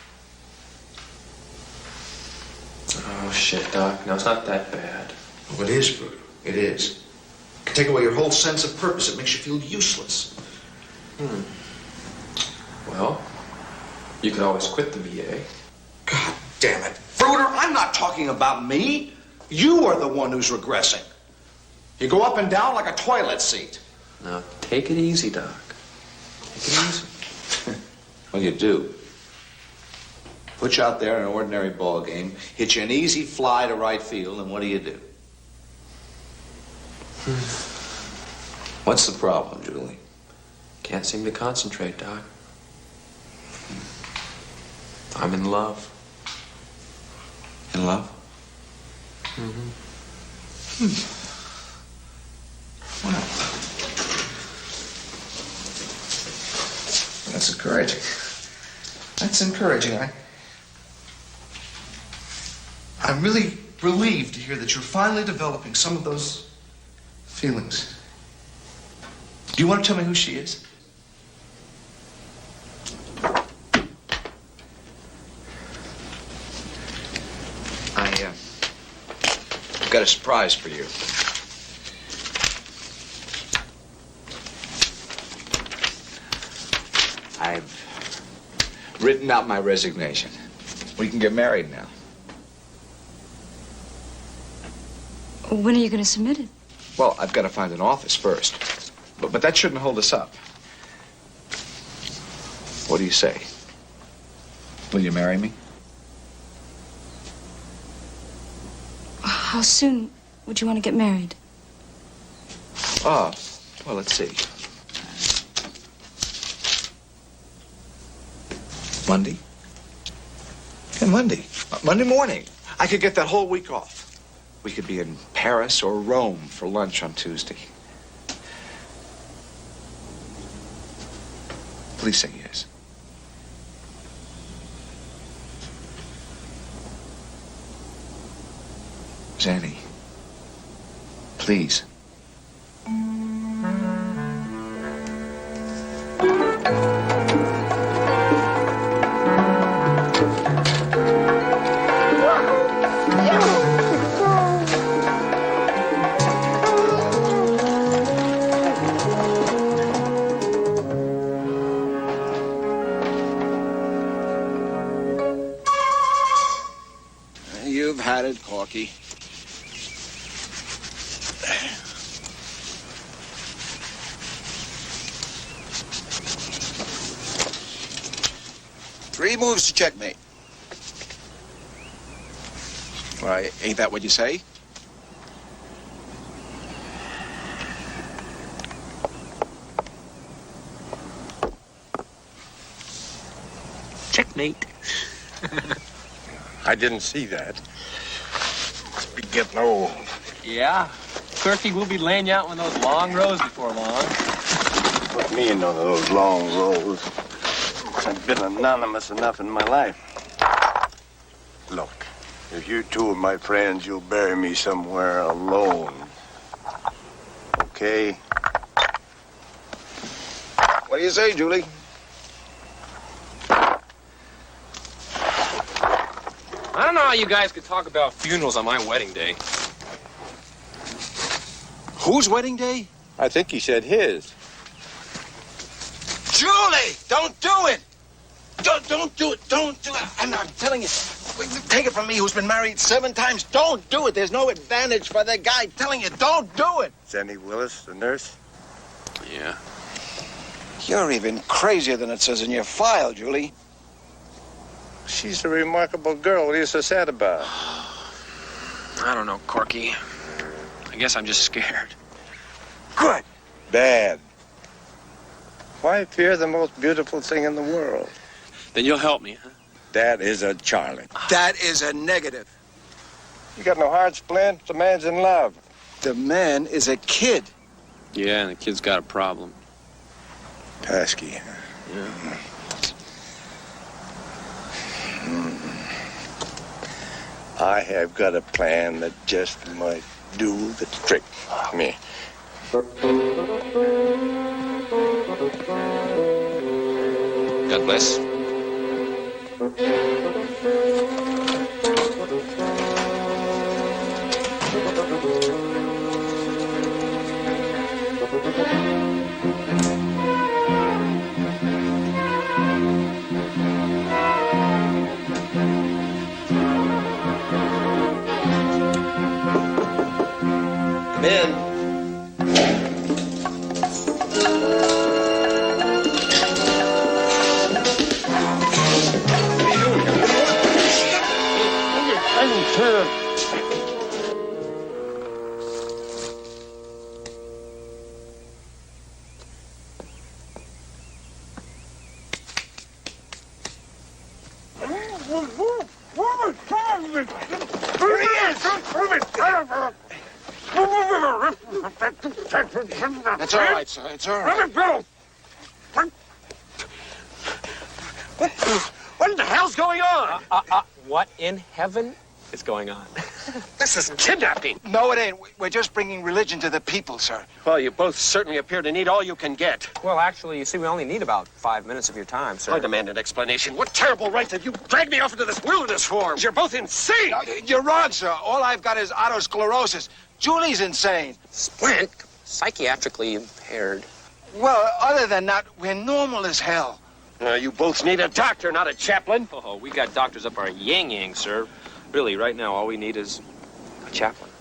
Oh, shit, Doc. No, it's not that bad. Oh, it is, Vrooder. It is. It can take away your whole sense of purpose. It makes you feel useless. Well, you could always quit the VA. God damn it. Vrooder, I'm not talking about me. You are the one who's regressing. You go up and down like a toilet seat. Now, take it easy, Doc. Take it easy. Well, you do. Put you out there in an ordinary ball game, hit you an easy fly to right field, and what do? What's the problem, Julie? Can't seem to concentrate, Doc. I'm in love. In love? Well, that's encouraging. That's encouraging. I'm really relieved to hear that you're finally developing some of those feelings. Do you want to tell me who she is? I've got a surprise for you. I've written out my resignation. We can get married now. When are you going to submit it? Well, I've got to find an office first. But that shouldn't hold us up. What do you say? Will you marry me? How soon would you want to get married? Oh, well, let's see. Monday? Yeah, Monday. Monday morning. I could get that whole week off. We could be in Paris or Rome for lunch on Tuesday. Please say yes. Zanni, please. You've had it, Corky. Three moves to checkmate. Why, ain't that what you say? Checkmate. I didn't see that. Must be getting old. Yeah. Clerky, we'll be laying you out one of those long rows before long. Put me in one of those long rows. I've been anonymous enough in my life. Look, if you two are my friends, you'll bury me somewhere alone. Okay? What do you say, Julie? I don't know how you guys could talk about funerals on my wedding day. Whose wedding day? I think he said his. Julie, don't do it! Don't do it. Don't do it. I'm telling you. Take it from me, who's been married 7 times. Don't do it. There's no advantage for the guy. Telling you, don't do it. Zanni Willis, the nurse? Yeah. You're even crazier than it says in your file, Julie. She's a remarkable girl. What are you so sad about? I don't know, Corky. I guess I'm just scared. Good. Bad. Why fear the most beautiful thing in the world? Then you'll help me, huh? That is a Charlie. That is a negative. You got no heart, Splint? The man's in love. The man is a kid. Yeah, and the kid's got a problem. Pesky. Yeah. I have got a plan that just might do the trick for me. God bless. Come in. That's all right, sir. It's all right. What in the hell's going on? What in heaven is going on? This is kidnapping. No, it ain't. We're just bringing religion to the people, sir. Well, you both certainly appear to need all you can get. Well, actually, you see, we only need about 5 minutes of your time, sir. I demand an explanation. What terrible right have you dragged me off into this wilderness for? You're both insane. You're wrong, sir. All I've got is autosclerosis. Julie's insane. Splint, psychiatrically impaired. Well, other than that, we're normal as hell. You both need a doctor, not a chaplain. Oh, we got doctors up our yang-yang, sir. Really, right now, all we need is a chaplain.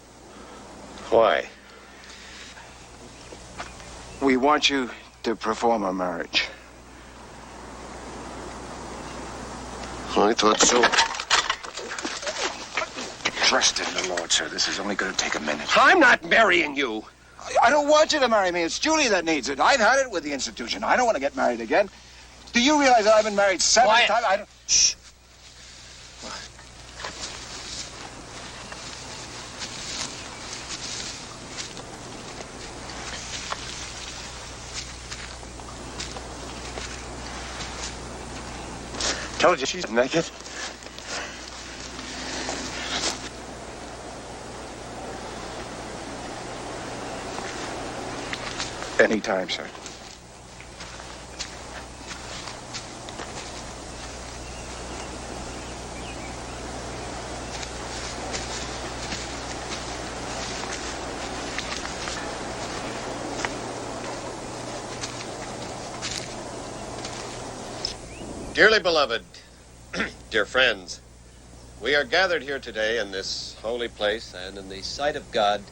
Why? We want you to perform a marriage. I thought so. Trust in the Lord, sir. This is only going to take a minute. I'm not marrying you. I don't want you to marry me. It's Julie that needs it. I've had it with the institution. I don't want to get married again. Do you realize that I've been married 7 times? I don't... Shh. Told you she's naked. Anytime, sir. Dearly beloved, dear friends, we are gathered here today in this holy place and in the sight of God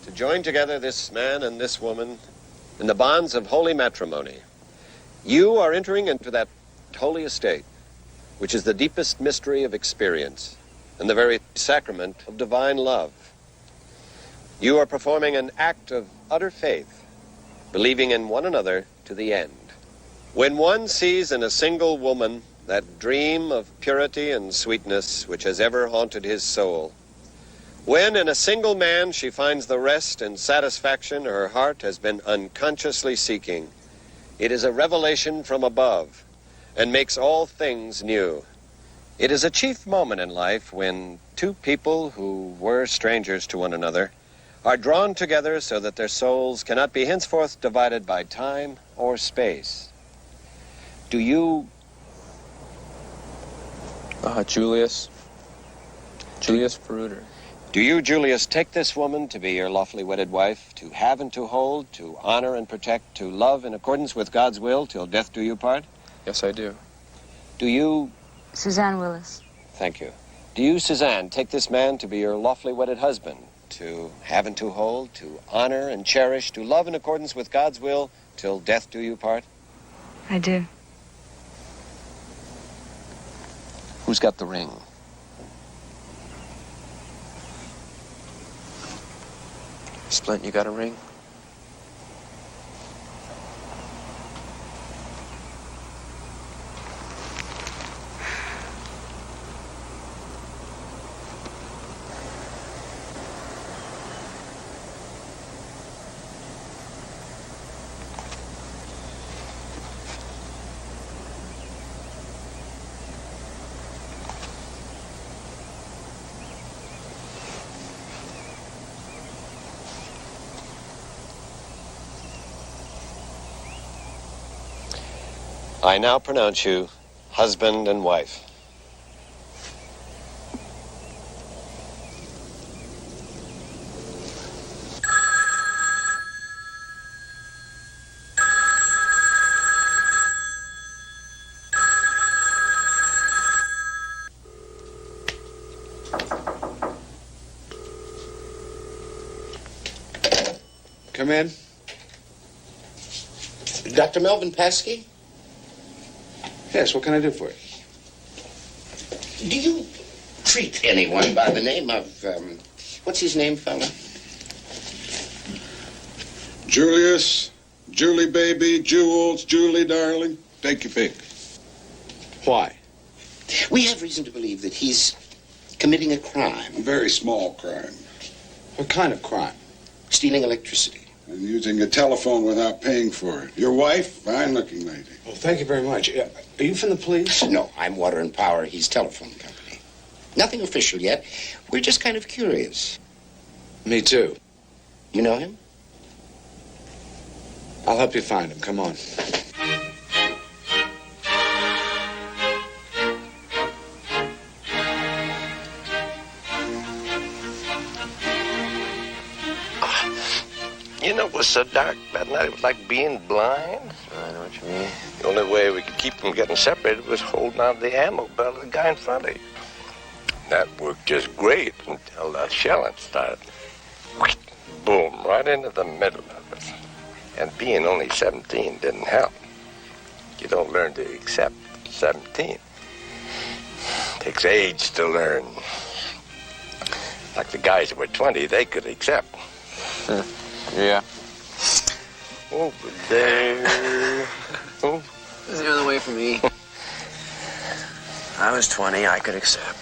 to join together this man and this woman in the bonds of holy matrimony. You are entering into that holy estate, which is the deepest mystery of experience and the very sacrament of divine love. You are performing an act of utter faith, believing in one another to the end. When one sees in a single woman that dream of purity and sweetness which has ever haunted his soul, when in a single man she finds the rest and satisfaction her heart has been unconsciously seeking, it is a revelation from above and makes all things new. It is a chief moment in life when two people who were strangers to one another are drawn together so that their souls cannot be henceforth divided by time or space. Do you... Julius Vrooder. Do you, Julius, take this woman to be your lawfully wedded wife, to have and to hold, to honor and protect, to love in accordance with God's will till death do you part? Yes, I do. Do you... Suzanne Willis. Thank you. Do you, Suzanne, take this man to be your lawfully wedded husband, to have and to hold, to honor and cherish, to love in accordance with God's will till death do you part? I do. Who's got the ring? Splint, you got a ring? I now pronounce you husband and wife. Come in. Dr. Melvin Paskey? Yes, what can I do for you? Do you treat anyone by the name of, what's his name, fella? Julius, Julie baby, Jules, Julie darling. Take your pick. Why? We have reason to believe that he's committing a crime. A very small crime. What kind of crime? Stealing electricity. And using a telephone without paying for it. Your wife? Fine looking lady. Well, thank you very much. Are you from the police? No, I'm Water and Power. He's telephone company. Nothing official yet. We're just kind of curious. Me too. You know him? I'll help you find him. Come on. You know, it was so dark that night. It was like being blind. I know what you mean. The only way we could keep from getting separated was holding on to the ammo belt of the guy in front of you. That worked just great until the shelling started. Boom, right into the middle of us. And being only 17 didn't help. You don't learn to accept 17. Takes age to learn. Like the guys that were 20, they could accept. Yeah. Over there. Oh. There's the other way for me. I was 20, I could accept.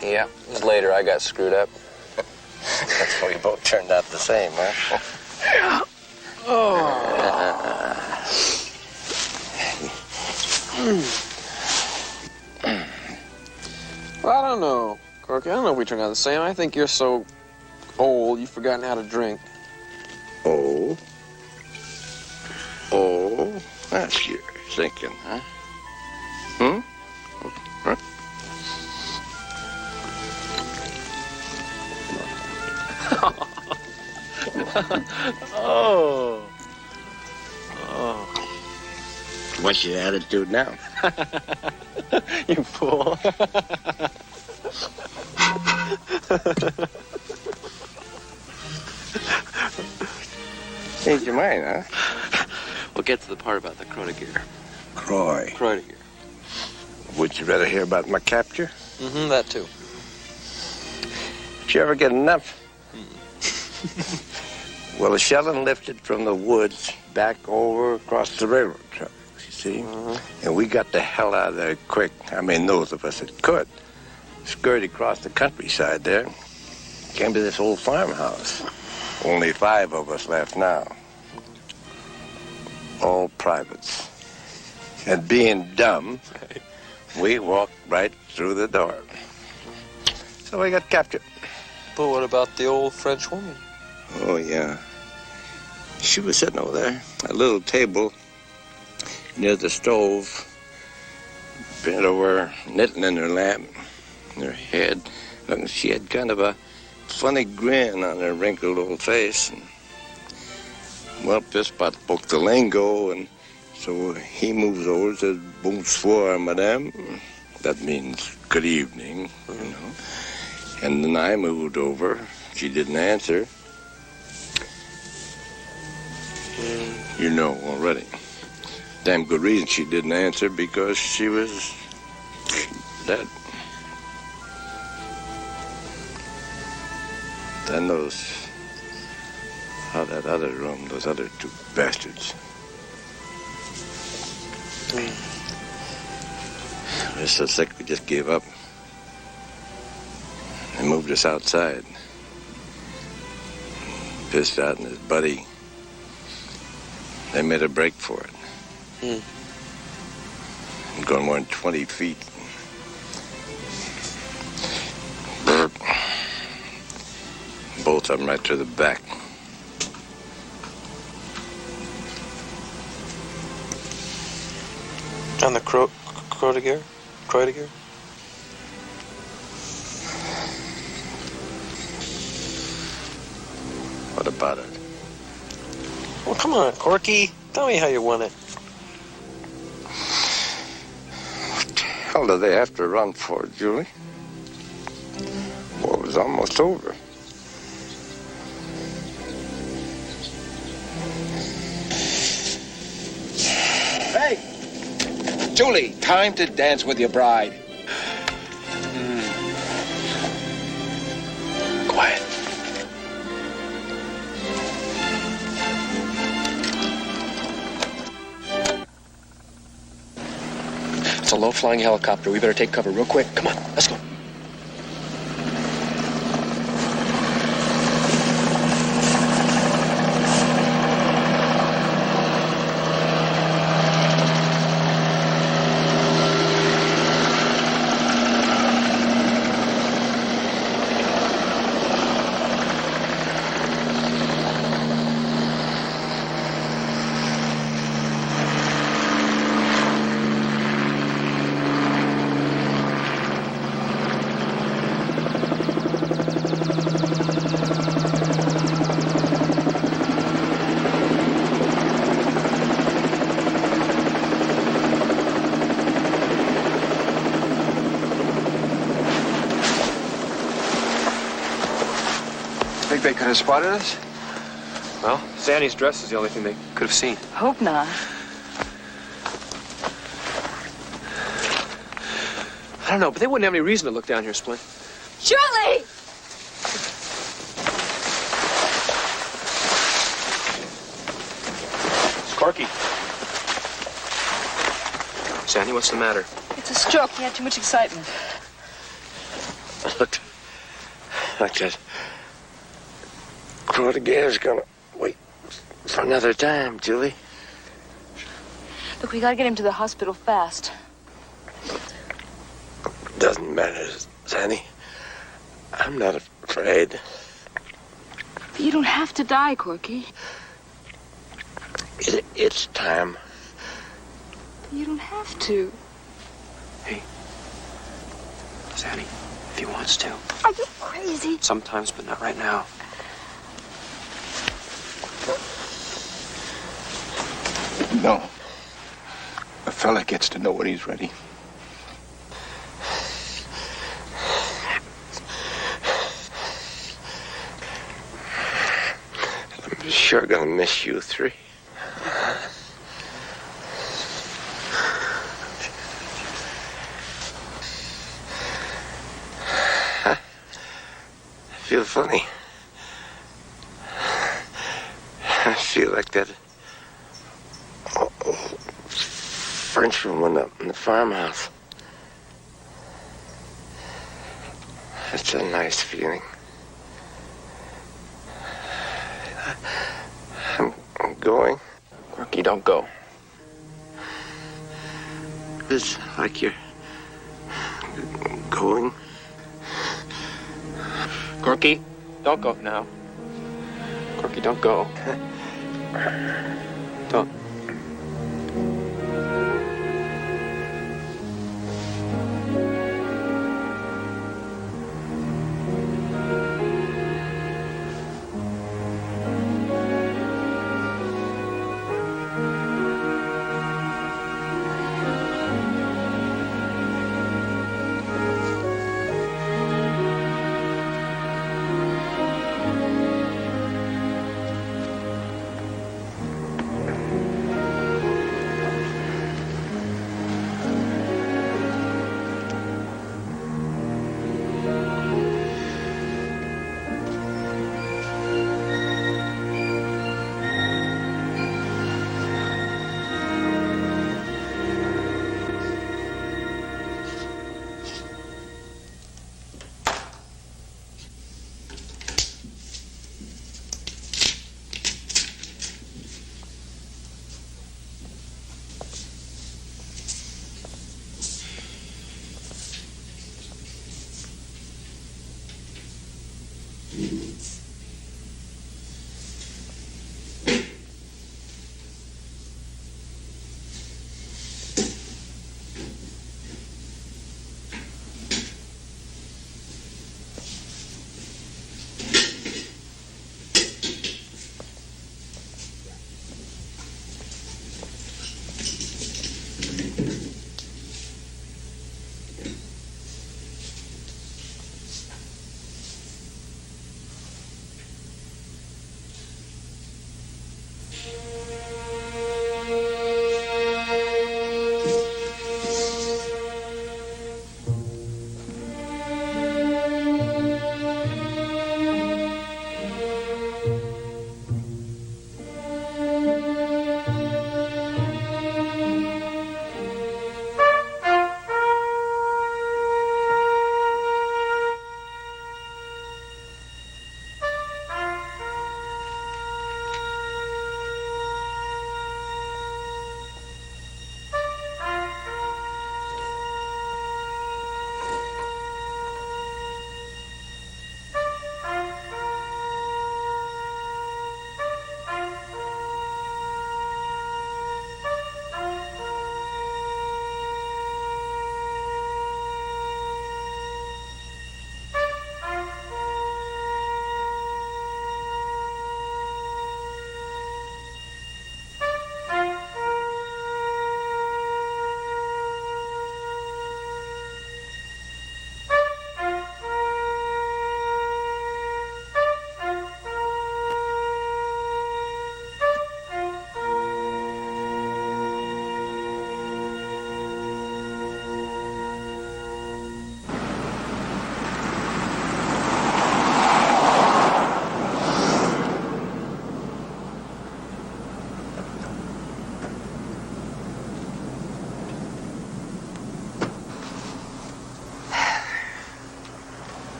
Yeah, it was later I got screwed up. That's why we both turned out the same, huh? Well, I don't know, Corky. I don't know if we turned out the same. I think you're so old, you've forgotten how to drink. Oh? Oh? That's your thinking, huh? Hmm? Huh? Oh. Oh. What's your attitude now? You fool. Changed your mind, huh? We'll get to the part about the Krotiger. Krotiger. Would you rather hear about my capture? Mm-hmm, that too. Did you ever get enough? Well, the shelling lifted from the woods back over across the railroad tracks, you see? And we got the hell out of there quick. I mean, those of us that could. Scurried across the countryside there. Came to this old farmhouse. Only 5 of us left now. All privates. And being dumb, we walked right through the door. So we got captured. But what about the old French woman? Oh, yeah. She was sitting over there, at a little table near the stove, bent over, knitting in her lap, in her head. And she had kind of a funny grin on her wrinkled old face. And, well, this spot spoke the lingo, and so he moves over and says, "Bonsoir, madame." That means good evening, you know. And then I moved over. She didn't answer. You know already. Damn good reason she didn't answer, because she was dead. Then out that other room, those other 2 bastards. We're so sick we just gave up. They moved us outside. Dysart and his buddy, they made a break for it. And going more than 20 feet. Both of them right to the back. On the Kreudiger? What about it? Well, come on, Corky. Tell me how you won it. What the hell do they have to run for, Julie? War was almost over. Hey! Julie, time to dance with your bride. Quiet. It's a low-flying helicopter. We better take cover real quick. Come on, let's go. They could have spotted us? Well, Zanni's dress is the only thing they could have seen. Hope not. I don't know, but they wouldn't have any reason to look down here, Splint. Julie! It's Corky. Zanni, what's the matter? It's a stroke. He had too much excitement. Look like that. Kreudiger's gonna wait for another time, Julie. Look, we gotta get him to the hospital fast. Doesn't matter, Zanni. I'm not afraid. But you don't have to die, Corky. It's time. You don't have to. Hey, Zanni, if he wants to. Are you crazy? Sometimes, but not right now. No. A fella gets to know when he's ready. I'm sure gonna miss you three. I feel funny. I feel like that French woman up in the farmhouse. It's a nice feeling. I'm going. Corky, don't go. It's like you're going. Corky, don't go now. Corky, don't go. Don't.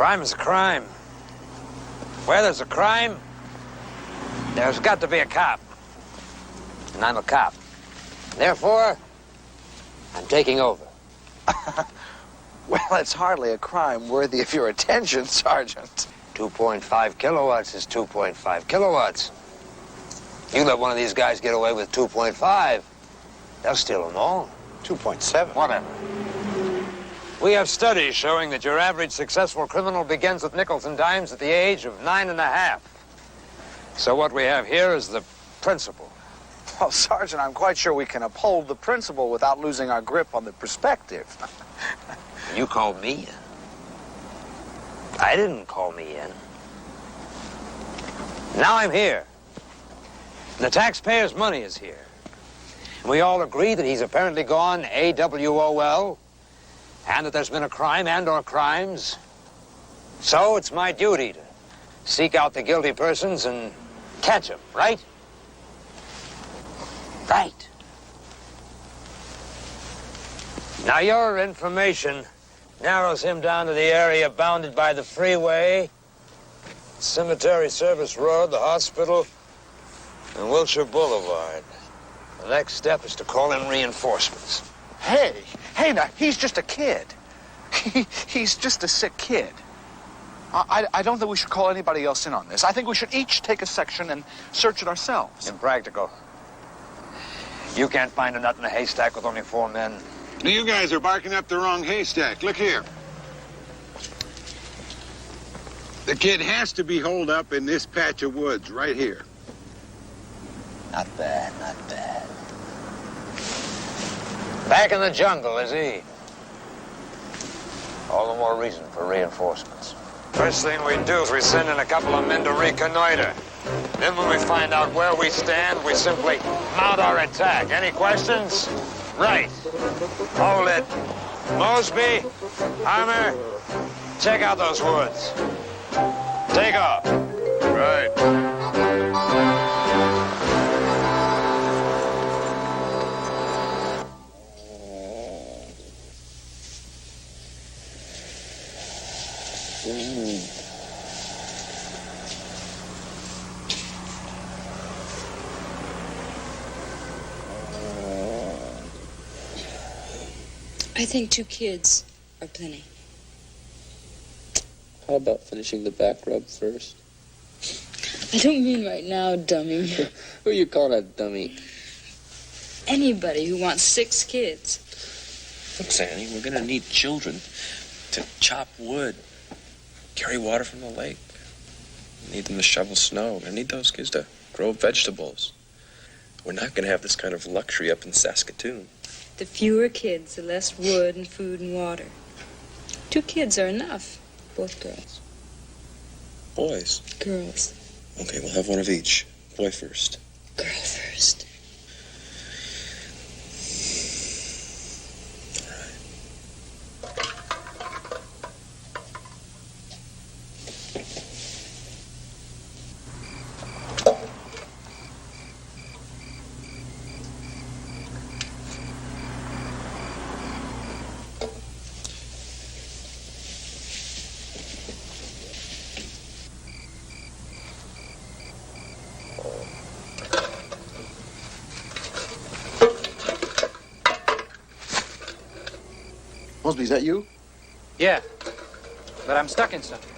Crime is a crime. Where there's a crime, there's got to be a cop. And I'm a cop. Therefore, I'm taking over. Well, it's hardly a crime worthy of your attention, Sergeant. 2.5 kilowatts is 2.5 kilowatts. You let one of these guys get away with 2.5, they'll steal them all. 2.7. Whatever. We have studies showing that your average successful criminal begins with nickels and dimes at the age of 9.5. So what we have here is the principle. Well, Sergeant, I'm quite sure we can uphold the principle without losing our grip on the perspective. You called me in. I didn't call me in. Now I'm here. The taxpayers' money is here. And we all agree that he's apparently gone AWOL, and that there's been a crime and/or crimes. So it's my duty to seek out the guilty persons and catch them, right? Right. Now your information narrows him down to the area bounded by the freeway, Cemetery Service Road, the hospital, and Wilshire Boulevard. The next step is to call in reinforcements. Hey, now, he's just a kid. He's just a sick kid. I don't think we should call anybody else in on this. I think we should each take a section and search it ourselves. Impractical. You can't find a nut in a haystack with only 4 men. You guys are barking up the wrong haystack. Look here. The kid has to be holed up in this patch of woods right here. Not bad, not bad. Back in the jungle, is he? All the more reason for reinforcements. First thing we do is we send in a couple of men to reconnoiter. Then when we find out where we stand, we simply mount our attack. Any questions? Right. Hold it. Mosby, Armour, check out those woods. Take off. Right. I think 2 kids are plenty. How about finishing the back rub first? I don't mean right now, dummy. Who you calling a dummy? Anybody who wants 6 kids. Look, Zanni, we're gonna need children to chop wood, carry water from the lake. We need them to shovel snow. We need those kids to grow vegetables. We're not gonna have this kind of luxury up in Saskatoon. The fewer kids, the less wood and food and water. 2 kids are enough. Both girls. Boys? Girls. Okay, we'll have one of each. Boy first. Girl first. Mosby, is that you? Yeah, but I'm stuck in something.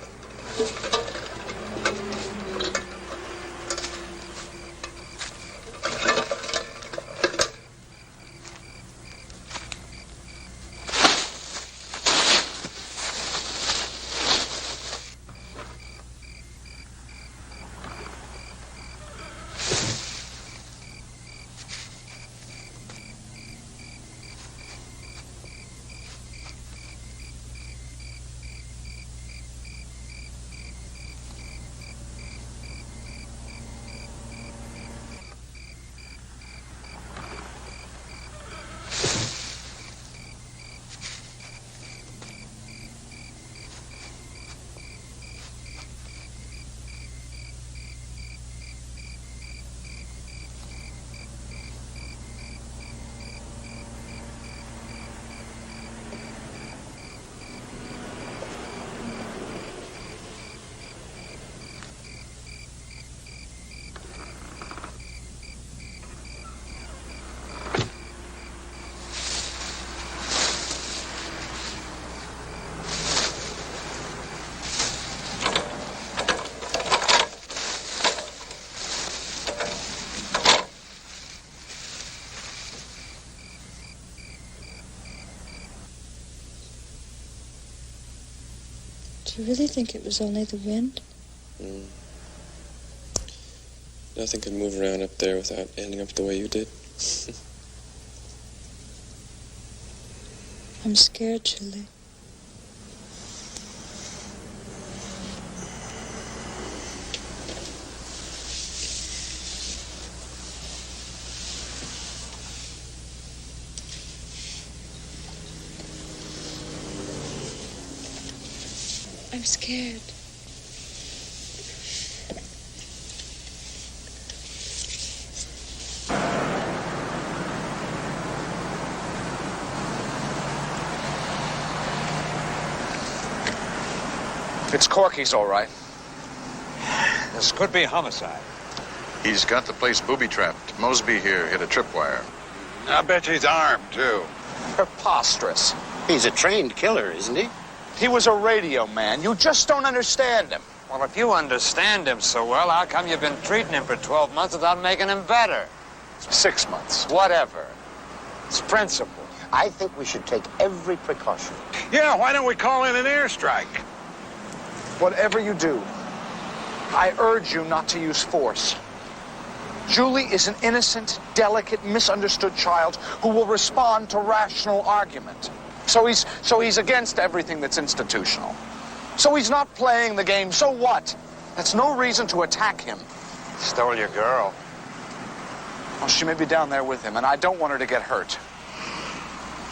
Do you really think it was only the wind? Nothing could move around up there without ending up the way you did. I'm scared, Julie. I'm scared. It's Corky's, all right. This could be homicide. He's got the place booby-trapped. Mosby here hit a tripwire. I bet he's armed, too. Preposterous. He's a trained killer, isn't he? He was a radio man. You just don't understand him. Well, if you understand him so well, how come you've been treating him for 12 months without making him better? 6 months. Whatever. It's principle. I think we should take every precaution. Yeah, why don't we call in an airstrike? Whatever you do, I urge you not to use force. Julie is an innocent, delicate, misunderstood child who will respond to rational argument. So he's against everything that's institutional. So he's not playing the game. So what? That's no reason to attack him. Stole your girl. Well, she may be down there with him, and I don't want her to get hurt.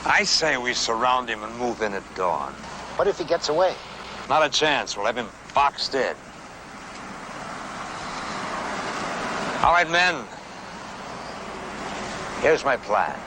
I say we surround him and move in at dawn. What if he gets away? Not a chance. We'll have him boxed in. All right, men. Here's my plan.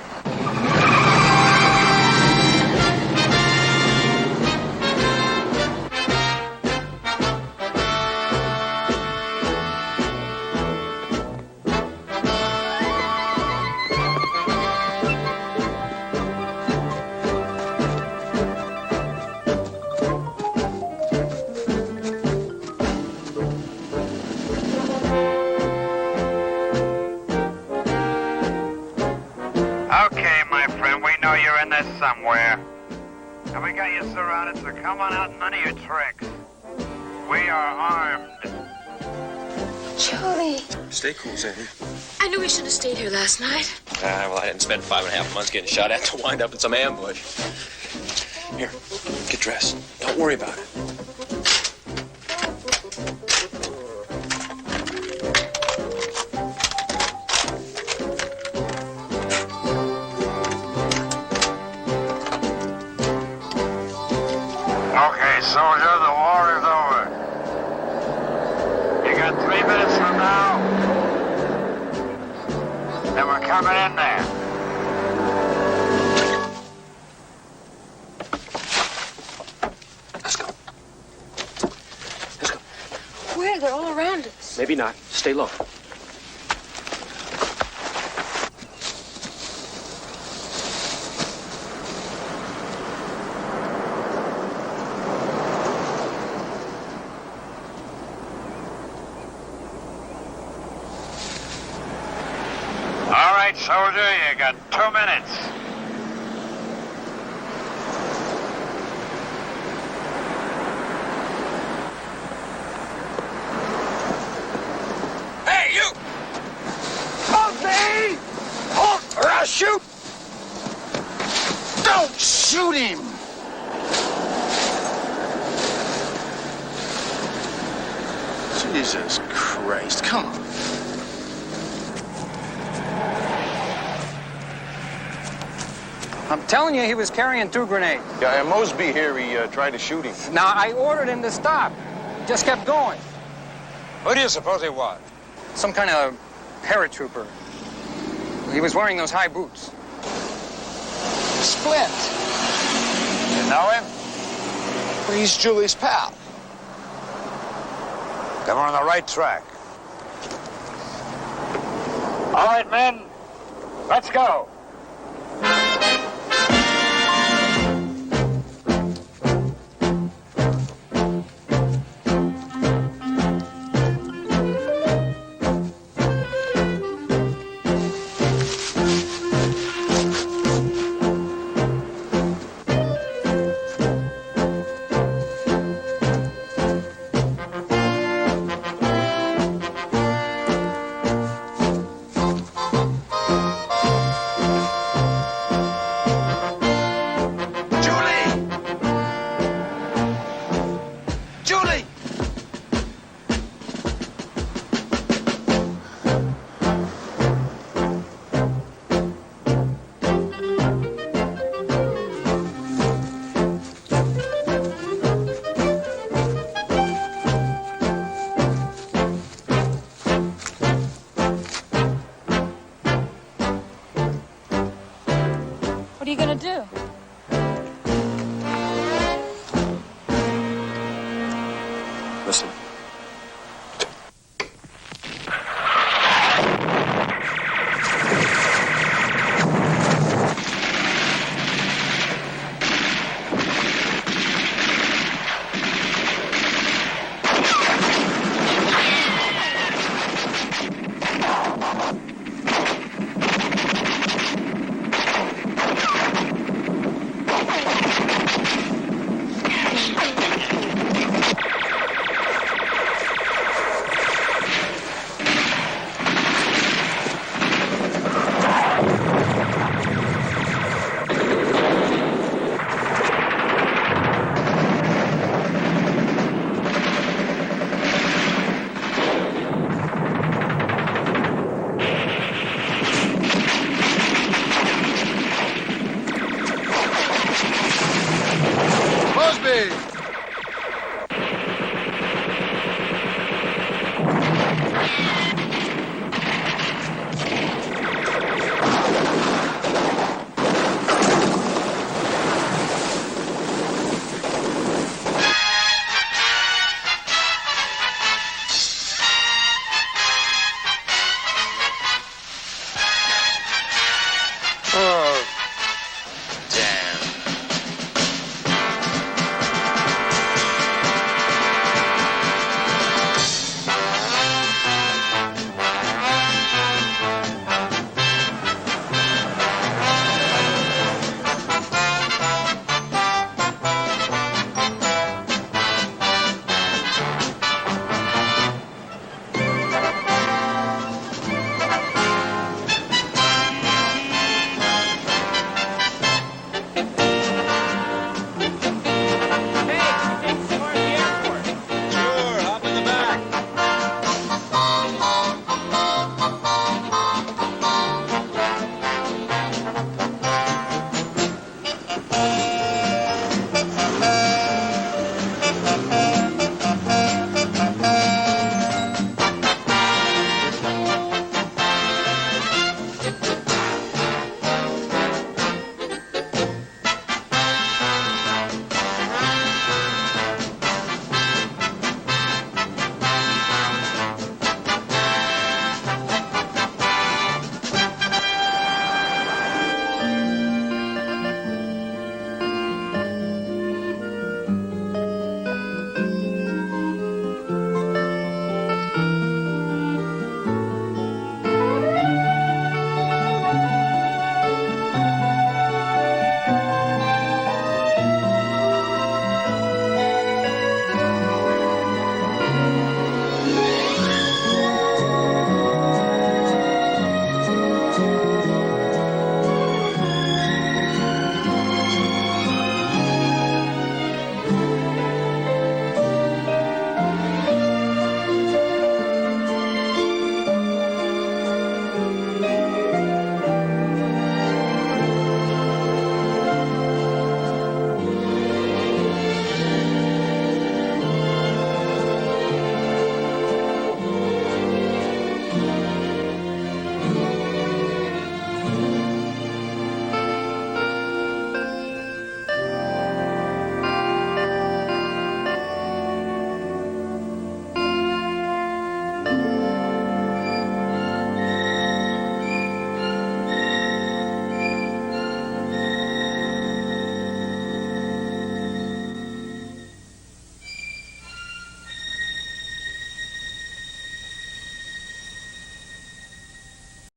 You're in there somewhere. And we got you surrounded, so come on out and none of your tricks. We are armed. Julie. Stay cool, Zanni. I knew we shouldn't have stayed here last night. Well, I didn't spend 5.5 months getting shot at to wind up in some ambush. Here, get dressed. Don't worry about it. Soldier, the war is over. You got 3 minutes from now, and we're coming in there. Let's go. Let's go. Where? They're all around us. Maybe not. Stay low. Soldier, you got 2 minutes. Hey, you! Hold me! Hold, or I'll shoot! Don't shoot him! Jesus Christ, come on. I'm telling you, he was carrying 2 grenades. Yeah, and Mosby here, he tried to shoot him. Now, I ordered him to stop. He just kept going. Who do you suppose he was? Some kind of paratrooper. He was wearing those high boots. Splint. You know him? Well, he's Julie's pal. Then we're on the right track. All right, men, let's go. you gonna do? Listen.